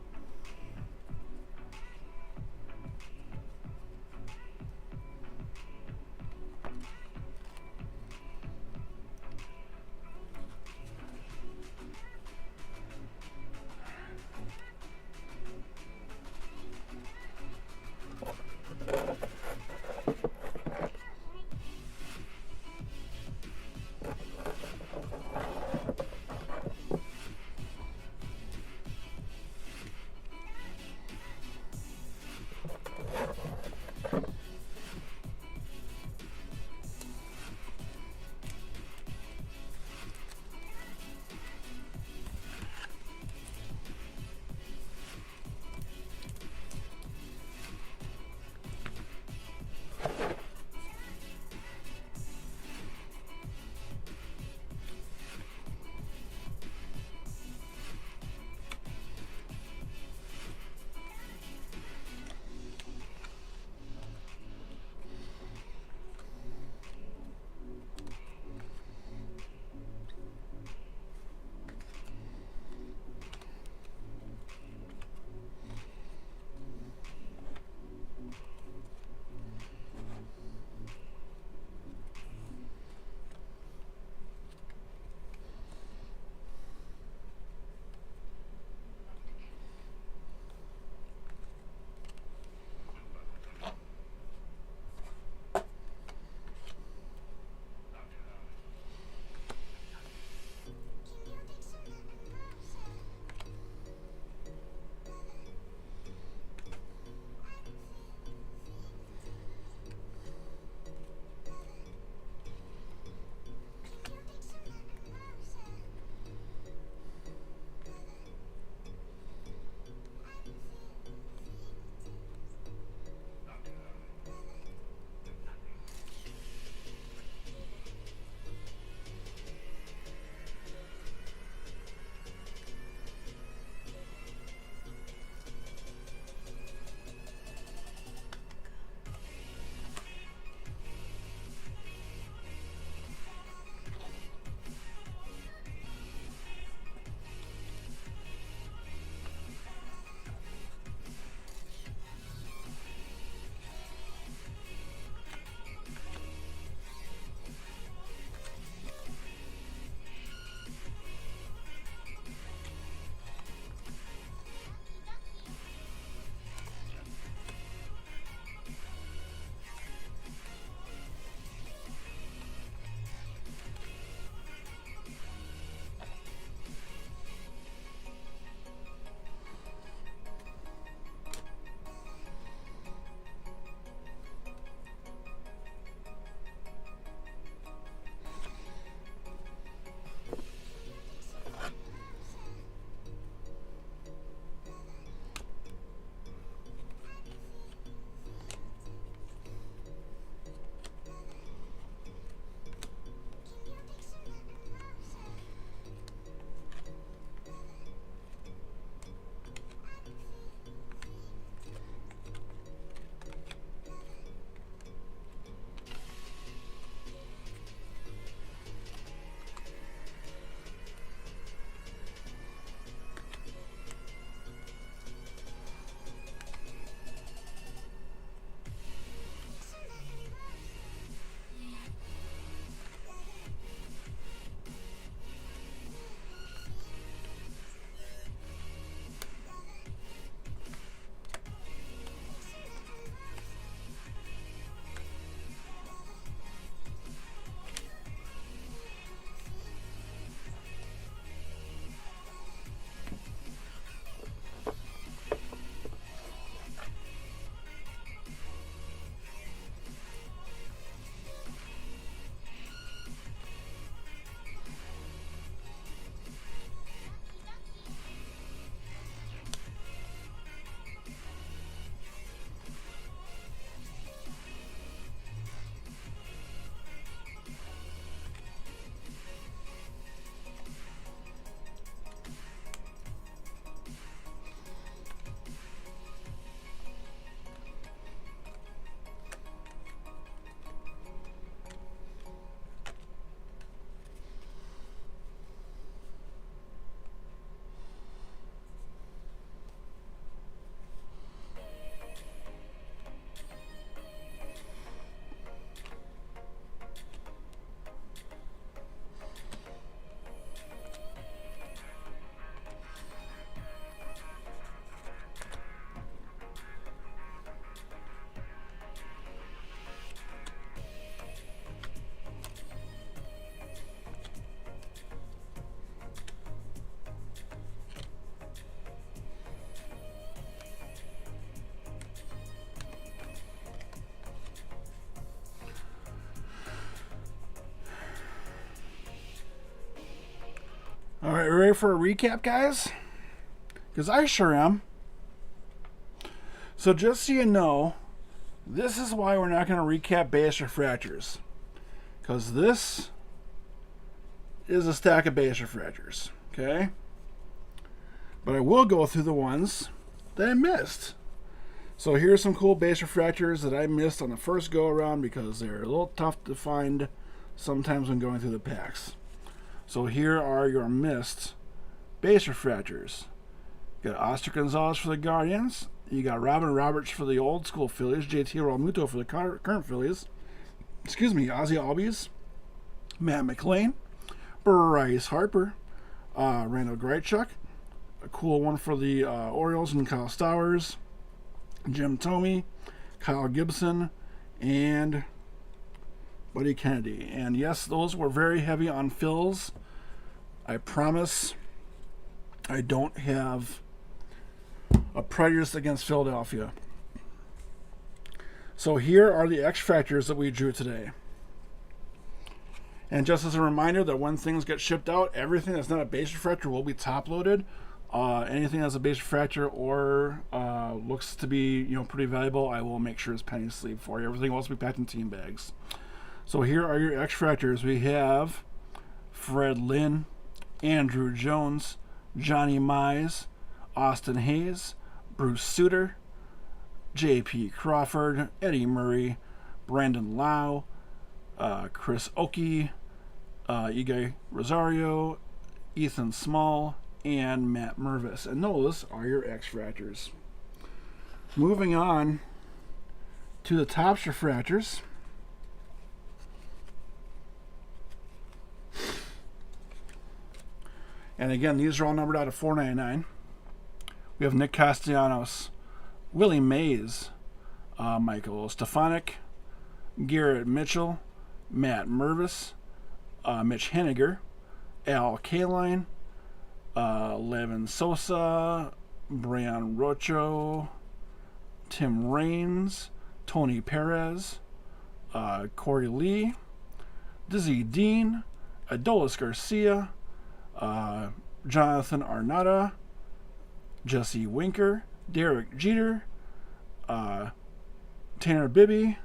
All right, ready for a recap, guys? Because I sure am. So just so you know, this is why we're not going to recap base refractors. Because this is a stack of base refractors, okay? But I will go through the ones that I missed. So here's some cool base refractors that I missed on the first go around because they're a little tough to find sometimes when going through the packs. So here are your missed base refractors. You got Oscar Gonzalez for the Guardians. You got Robin Roberts for the old school Phillies. JT Realmuto for the current Phillies. Excuse me, Ozzie Albies. Matt McLean. Bryce Harper. Randall Grichuk. A cool one for the Orioles and Kyle Stowers. Jim Thome. Kyle Gibson. And Buddy Kennedy. And yes, those were very heavy on fills. I promise I don't have a prejudice against Philadelphia. So here are the X Factors that we drew today. And just as a reminder that when things get shipped out, everything that's not a base refractor will be top loaded. Anything that's a base refractor or looks to be pretty valuable, I will make sure it's penny sleeve for you. Everything else will be packed in team bags. So here are your X Factors. We have Fred Lynn, Andrew Jones, Johnny Mize, Austin Hayes, Bruce Sutter, J.P. Crawford, Eddie Murray, Brandon Lau, Chris Oki, Igor Rosario, Ethan Small, and Matt Mervis. And those are your X Factors. Moving on to the Topps refractors. And again, these are all numbered out of $4.99. We have Nick Castellanos, Willie Mays, Michael Stefanik, Garrett Mitchell, Matt Mervis, Mitch Henniger, Al Kaline, Levin Sosa, Brian Rocho, Tim Raines, Tony Perez, Corey Lee, Dizzy Dean, Adolis Garcia, Jonathan Arnada, Jesse Winker, Derek Jeter, Tanner Bibby.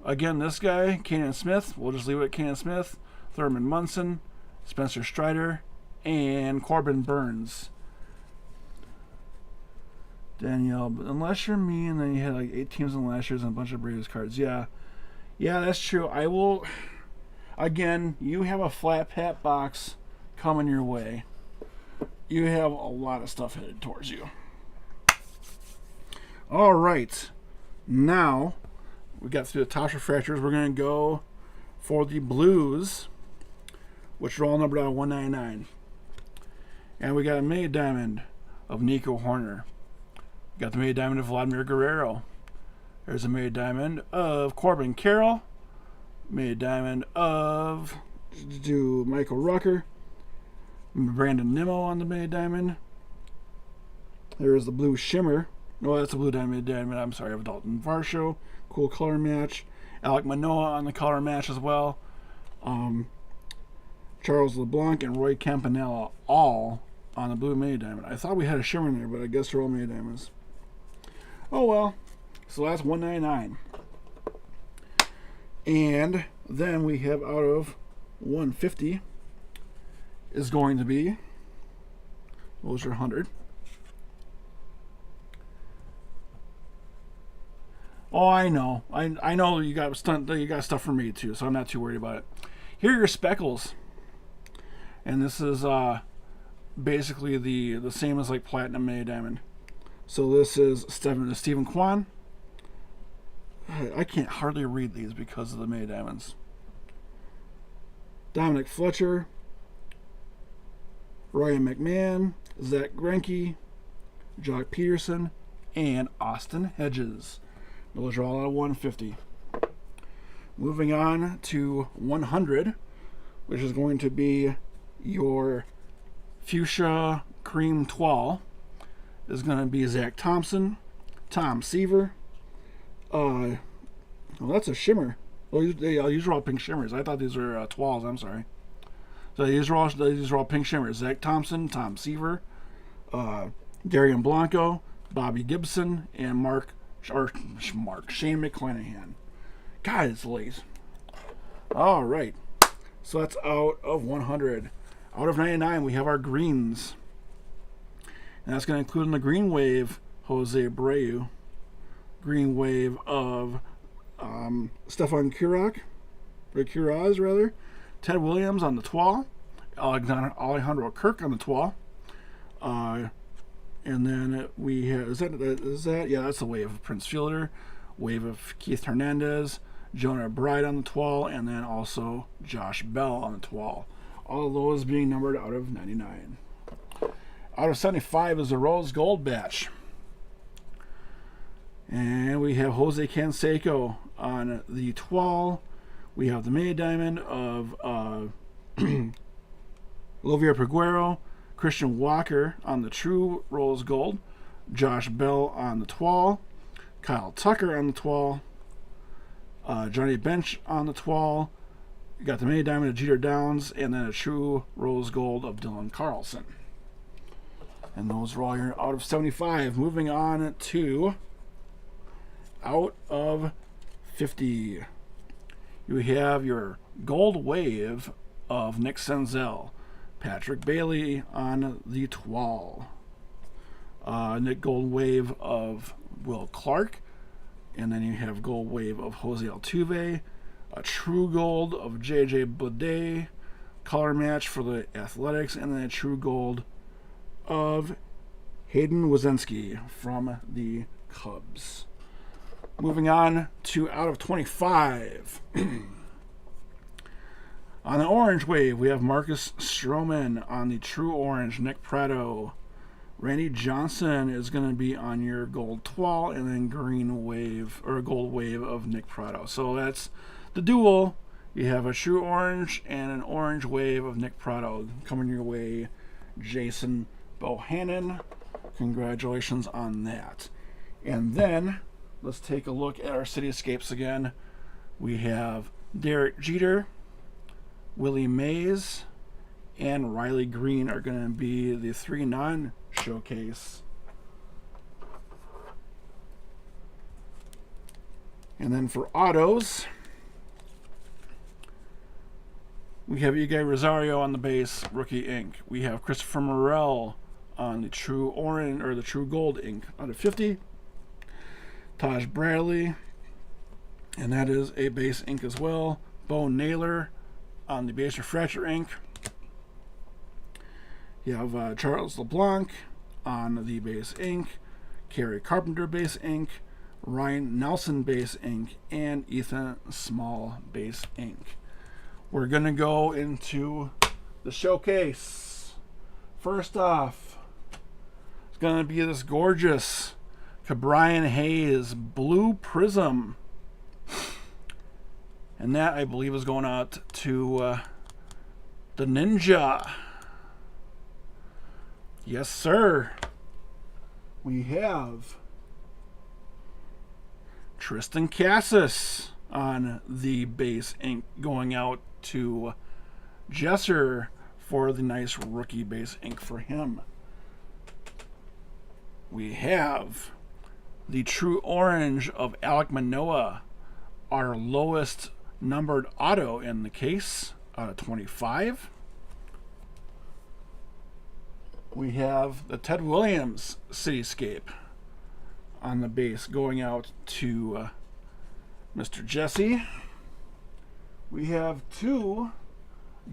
Again, this guy, Kanan Smith. We'll just leave it at Kanan Smith. Thurman Munson, Spencer Strider, and Corbin Burns. Danielle, but unless you're me and then you had like 8 teams in the last year's and a bunch of Braves cards. Yeah, that's true. I will. Again, you have a flat pat box coming your way. You have a lot of stuff headed towards you. All right. Now, we got through the Topps refractors. We're going to go for the Blues, which are all numbered out of 199. And we got a mini diamond of Nico Horner. We got the mini diamond of Vladimir Guerrero. There's a mini diamond of Corbin Carroll. Mini diamond of Michael Rucker. Brandon Nimmo on the mini diamond. There is the blue shimmer. No, that's a blue diamond. I'm sorry, of Dalton Varsho. Cool color match. Alek Manoah on the color match as well. Charles LeBlanc and Roy Campanella all on the blue mini diamond. I thought we had a shimmer in there, but I guess they're all mini diamonds. Oh well. So that's $199. And then we have out of 150 is going to be, those are 100. Oh, I know. I know you got stuff for me too, so I'm not too worried about it. Here are your speckles. And this is basically the same as like Platinum Mini Diamond. So this is Stephen Kwan. I can't hardly read these because of the Mini Diamonds. Dominic Fletcher, Ryan McMahon, Zach Greinke, Jock Peterson, and Austin Hedges. Those are all out of 150. Moving on to 100, which is going to be your Fuchsia Cream Toile. Is going to be Zach Thompson, Tom Seaver. Well, that's a shimmer. Oh, these are all pink shimmers. I thought these were toiles. I'm sorry. So these are all pink shimmers. Zach Thompson, Tom Seaver, Darian Blanco, Bobby Gibson, and Shane McClanahan. God, it's late. All right. So that's out of 100. Out of 99, we have our greens. And that's going to include in the green wave, Jose Abreu. Green wave of Stefan Quiroz, rather. Ted Williams on the twal. Alejandro Kirk on the twal. And then we have, is that? Yeah, that's the wave of Prince Fielder. Wave of Keith Hernandez. Jonah Bride on the twal. And then also Josh Bell on the twal. All of those being numbered out of 99. Out of 75 is the Rose Gold batch. And we have Jose Canseco on the twal. We have the mini diamond of Olivier Peguero, Christian Walker on the true Rose Gold, Josh Bell on the twal, Kyle Tucker on the twal, Johnny Bench on the twal. You got the mini diamond of Jeter Downs, and then a true Rose Gold of Dylan Carlson. And those are all your out of 75. Moving on to out of 50. You have your gold wave of Nick Senzel, Patrick Bailey on the twal, Nick gold wave of Will Clark, and then you have gold wave of Jose Altuve, a true gold of JJ Bleday, color match for the Athletics, and then a true gold of Hayden Wiesenski from the Cubs. Moving on to out of 25. On the orange wave, we have Marcus Stroman on the true orange, Nick Pratto. Randy Johnson is going to be on your gold twal, and then green wave, or gold wave of Nick Pratto. So that's the duel. You have a true orange and an orange wave of Nick Pratto coming your way, Jason Bohannon. Congratulations on that. And then let's take a look at our Cityscapes again. We have Derek Jeter, Willie Mays, and Riley Green are going to be the three non-showcase. And then for autos, we have Igor Rosario on the base, rookie ink. We have Christopher Morel on the true orange, or the true gold ink out of 50. Taj Bradley, and that is a base ink as well. Bo Naylor on the base refractor ink. You have Charles LeBlanc on the base ink, Kerry Carpenter base ink, Ryan Nelson base ink, and Ethan Small base ink. We're going to go into the showcase. First off, it's going to be this gorgeous Brian Hayes Blue Prism. And that, I believe, is going out to the Ninja. Yes, sir. We have Tristan Cassis on the base ink going out to Jesser for the nice rookie base ink for him. We have the true orange of Alek Manoah, our lowest numbered auto in the case, out of 25. We have the Ted Williams Cityscape on the base going out to Mr. Jesse. We have two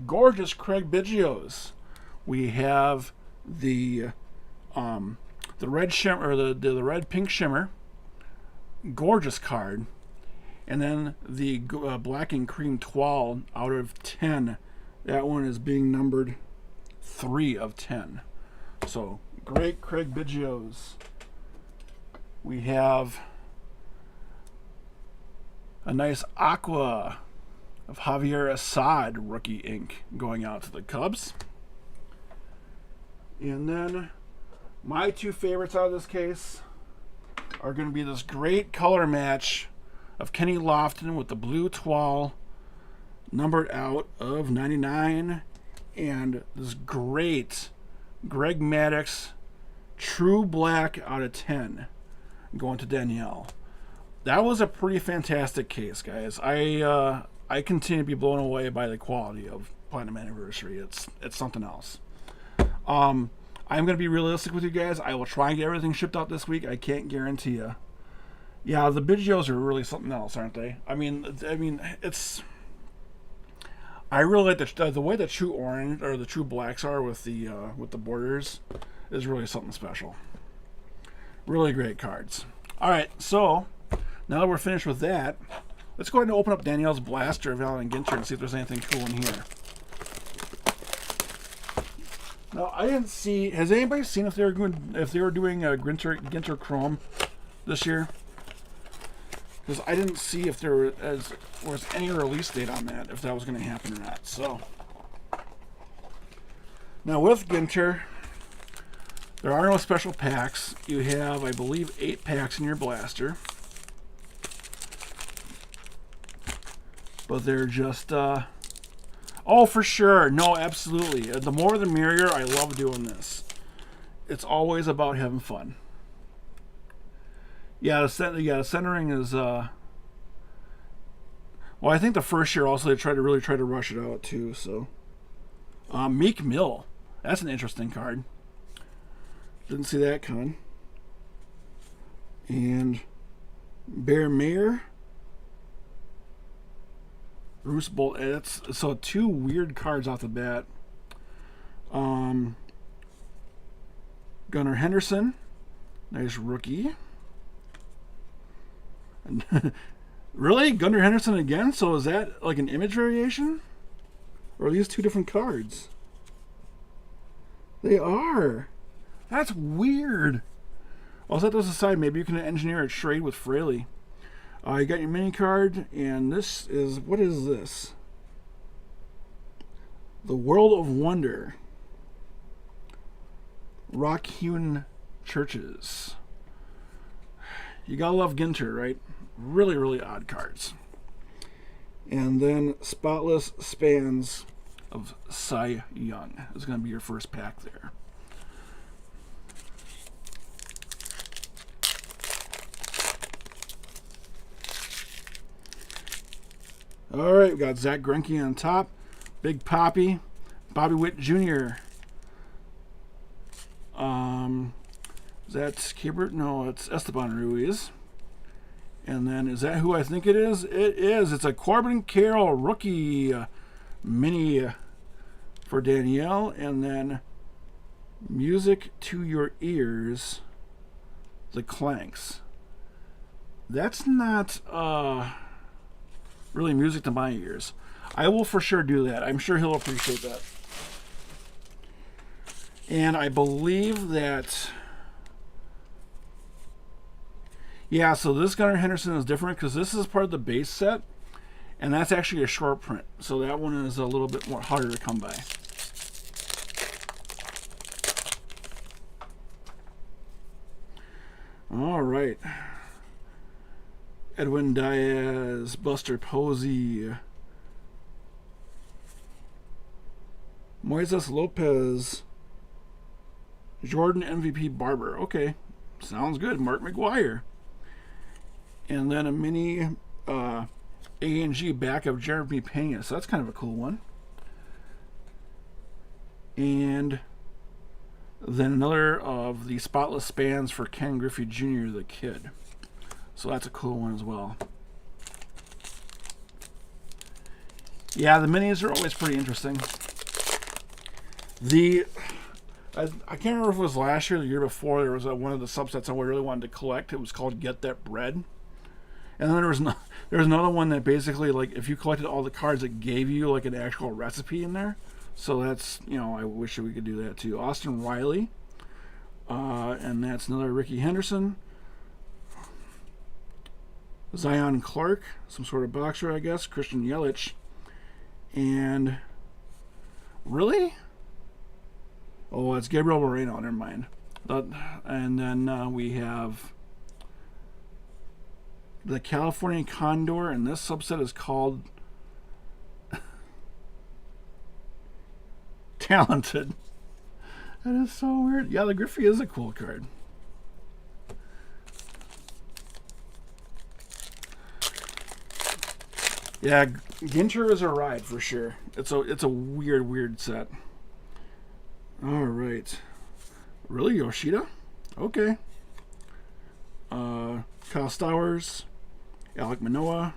gorgeous Craig Biggios. We have the red shimmer, or the red pink shimmer, gorgeous card, and then the black and cream twal out of 10. That one is being numbered 3 of 10. So great Craig Biggios. We have a nice aqua of Javier Assad rookie ink going out to the Cubs. And then my two favorites out of this case are going to be this great color match of Kenny Lofton with the blue toile, numbered out of 99, and this great Greg Maddox True Black out of 10 going to Danielle. That was a pretty fantastic case, guys. I continue to be blown away by the quality of Platinum Anniversary. It's something else. I'm going to be realistic with you guys. I will try and get everything shipped out this week. I can't guarantee you. Yeah, the Bigios are really something else, aren't they? I mean, it's. I really like the way the True Orange or the True Blacks are with the borders is really something special. Really great cards. All right, so now that we're finished with that, let's go ahead and open up Danielle's blaster of Allen Ginter and see if there's anything cool in here. Now, I didn't see. Has anybody seen if they were doing a Ginter Chrome this year? Because I didn't see if there was any release date on that, if that was going to happen or not. So now with Ginter, there are no special packs. You have, I believe, 8 packs in your blaster. But they're just, oh, for sure. No, absolutely. The more the merrier. I love doing this. It's always about having fun. Yeah, the centering is, well, I think the first year also they really try to rush it out too, so. Meek Mill. That's an interesting card. Didn't see that coming. And Bear Mayer. Bruce Bolt. So 2 weird cards off the bat. Gunnar Henderson. Nice rookie. Really? Gunnar Henderson again? So is that like an image variation? Or are these 2 different cards? They are. That's weird. I'll set those aside. Maybe you can engineer a trade with Fraley. You got your mini card, and this is, what is this? The World of Wonder. Rock-hewn churches. You gotta love Ginter, right? Really, really odd cards. And then Spotless Spans of Cy Young is going to be your first pack there. All right, we got Zach Greinke on top. Big Poppy. Bobby Witt Jr. Is that Kabert? No, it's Esteban Ruiz. And then, is that who I think it is? It is. It's a Corbin Carroll rookie mini for Danielle. And then, Music to Your Ears, the Clanks. That's not really music to my ears. I will for sure do that. I'm sure he'll appreciate that. And I believe that... Yeah, so this Gunnar Henderson is different because this is part of the base set, and that's actually a short print. So that one is a little bit more harder to come by. All right. Edwin Diaz, Buster Posey, Moises Lopez, Jordan MVP Barber. Okay, sounds good. Mark McGuire. And then a mini A&G back of Jeremy Pena. So that's kind of a cool one. And then another of the Spotless Spans for Ken Griffey Jr., the kid. So that's a cool one as well. Yeah, the minis are always pretty interesting. I can't remember if it was last year or the year before, there was one of the subsets I really wanted to collect. It was called Get That Bread. And then there was another one that basically, like, if you collected all the cards, it gave you like an actual recipe in there. So that's, you know, I wish we could do that too. Austin Riley, and that's another Ricky Henderson. Zion Clark, some sort of boxer, I guess. Christian Yelich, and really, oh, it's Gabriel Moreno. Never mind. And then we have the California Condor, and this subset is called Talented. That is so weird. Yeah, the Griffey is a cool card. Yeah, Ginter is a ride for sure. It's a weird set. All right. Really, Yoshida? Okay. Kyle Stowers, Alec Manoah.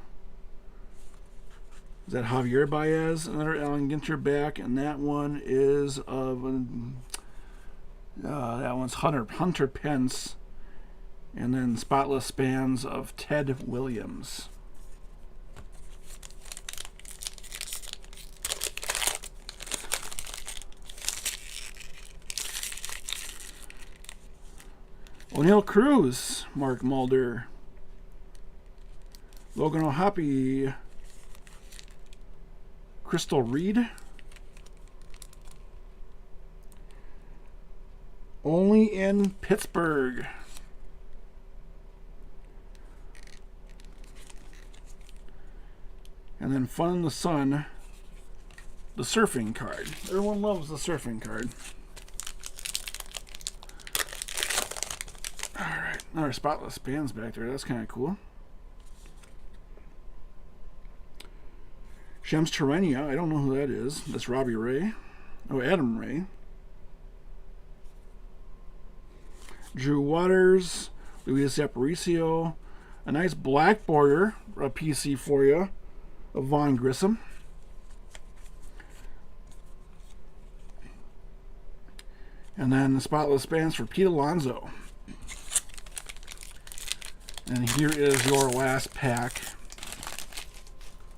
Is that Javier Baez? Another Alan Ginter back, and that one is of that one's Hunter Pence, and then spotless spans of Ted Williams. O'Neill Cruz, Mark Mulder, Logan O'Hoppe, Crystal Reed, only in Pittsburgh. And then Fun in the Sun, the surfing card. Everyone loves the surfing card. Alright, another spotless bands back there. That's kind of cool. Shams Charania, I don't know who that is. That's Robbie Ray. Oh, Adam Ray. Drew Waters, Luis Aparicio. A nice black border, a PC for you, of Vaughn Grissom. And then the spotless bands for Pete Alonso. And here is your last pack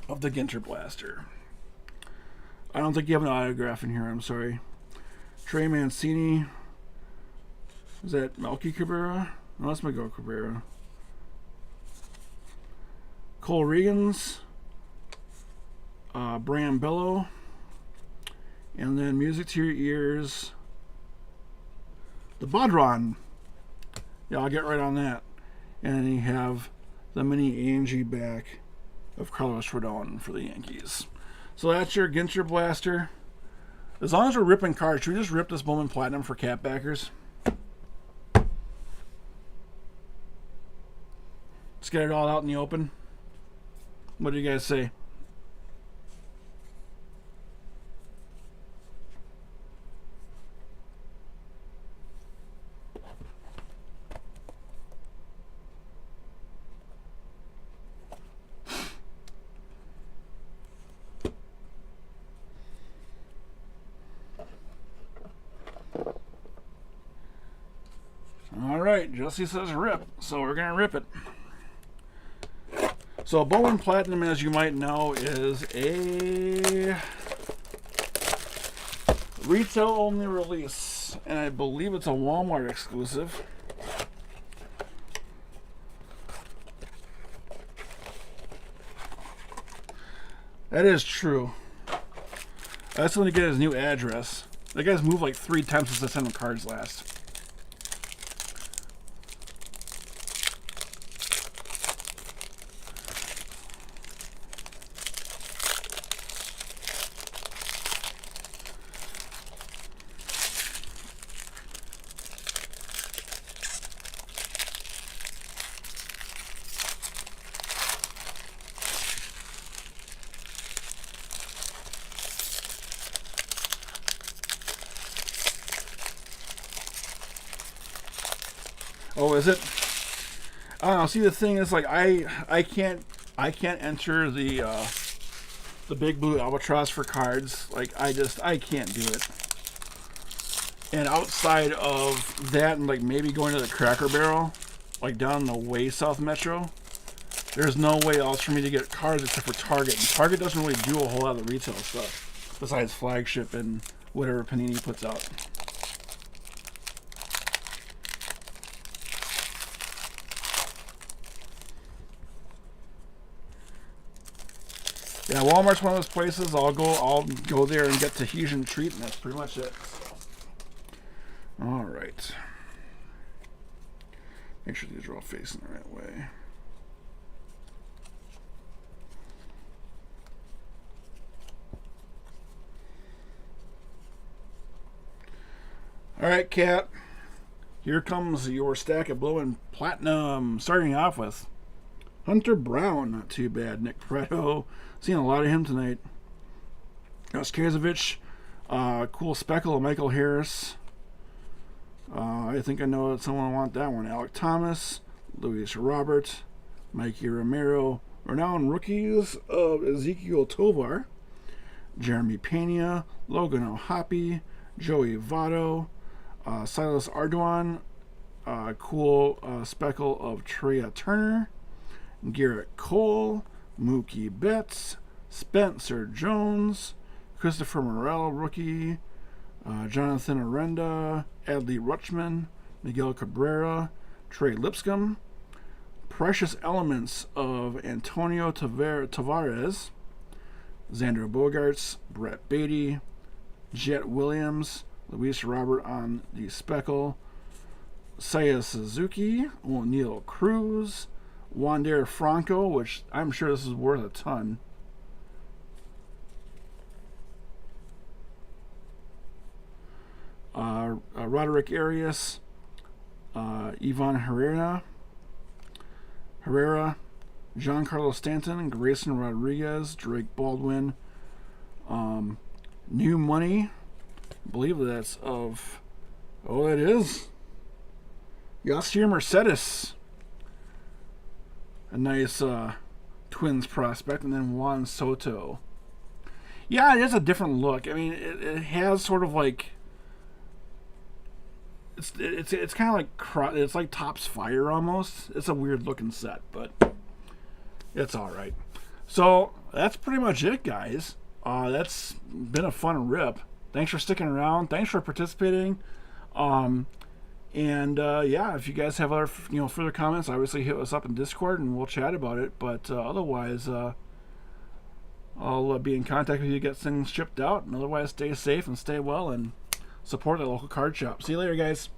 of the Ginter Blaster. I don't think you have an autograph in here, I'm sorry. Trey Mancini. Is that Melky Cabrera? No, that's Miguel Cabrera. Cole Regans. Brian Bello. And then Music to Your Ears. The Bodron. Yeah, I'll get right on that. And then you have the mini Angie back of Carlos Rodon for the Yankees. So that's your Ginter Blaster. As long as we're ripping cards, should we just rip this Bowman Platinum for cap backers? Let's get it all out in the open. What do you guys say? Alright, Jesse says rip, so we're going to rip it. So Bowman Platinum, as you might know, is a retail only release, and I believe it's a Walmart exclusive. That is true. I just want to get his new address. That guy's moved like 3 times since I sent him cards last. Oh, is it? I don't know. See, the thing is, like, I can't enter the Big Blue Albatross for cards. Like, I can't do it. And outside of that, and like maybe going to the Cracker Barrel, like down the way South Metro, there's no way else for me to get cards except for Target. And Target doesn't really do a whole lot of retail stuff besides flagship and whatever Panini puts out. Yeah, Walmart's one of those places I'll go there and get Tahitian treat, and that's pretty much it. All right. Make sure these are all facing the right way. All right, Kat. Here comes your stack of blowing platinum. Starting off with Hunter Brown, not too bad. Nick Pareto, seeing a lot of him tonight. Skazovic, cool speckle of Michael Harris. I think I know that someone will want that one. Alec Thomas, Luis Robert, Mikey Romero, renowned rookies of Ezekiel Tovar, Jeremy Pena, Logan O'Hoppe, Joey Votto, Silas Ardoin, cool speckle of Trea Turner, Garrett Cole, Mookie Betts, Spencer Jones, Christopher Morel, rookie, Jonathan Arenda, Adley Rutschman, Miguel Cabrera, Trey Lipscomb, precious elements of Antonio Tavares, Xander Bogaerts, Brett Beatty, Jet Williams, Luis Robert on the speckle, Saya Suzuki, O'Neal Cruz, Wander Franco, which I'm sure this is worth a ton. Roderick Arias, Ivan Herrera, Giancarlo Stanton, Grayson Rodriguez, Drake Baldwin, new money. I believe that's of, oh, it is Yasir Mercedes, a nice Twins prospect, and then Juan Soto. Yeah, it is a different look. I mean, it has sort of like it's kind of like it's like Topps Fire almost. It's a weird looking set, but it's all right. So that's pretty much it, guys. That's been a fun rip. Thanks for sticking around. Thanks for participating. Yeah, if you guys have other further comments, obviously hit us up in Discord and we'll chat about it. But otherwise, I'll be in contact with you to get things shipped out. And otherwise, stay safe and stay well and support the local card shop. See you later, guys.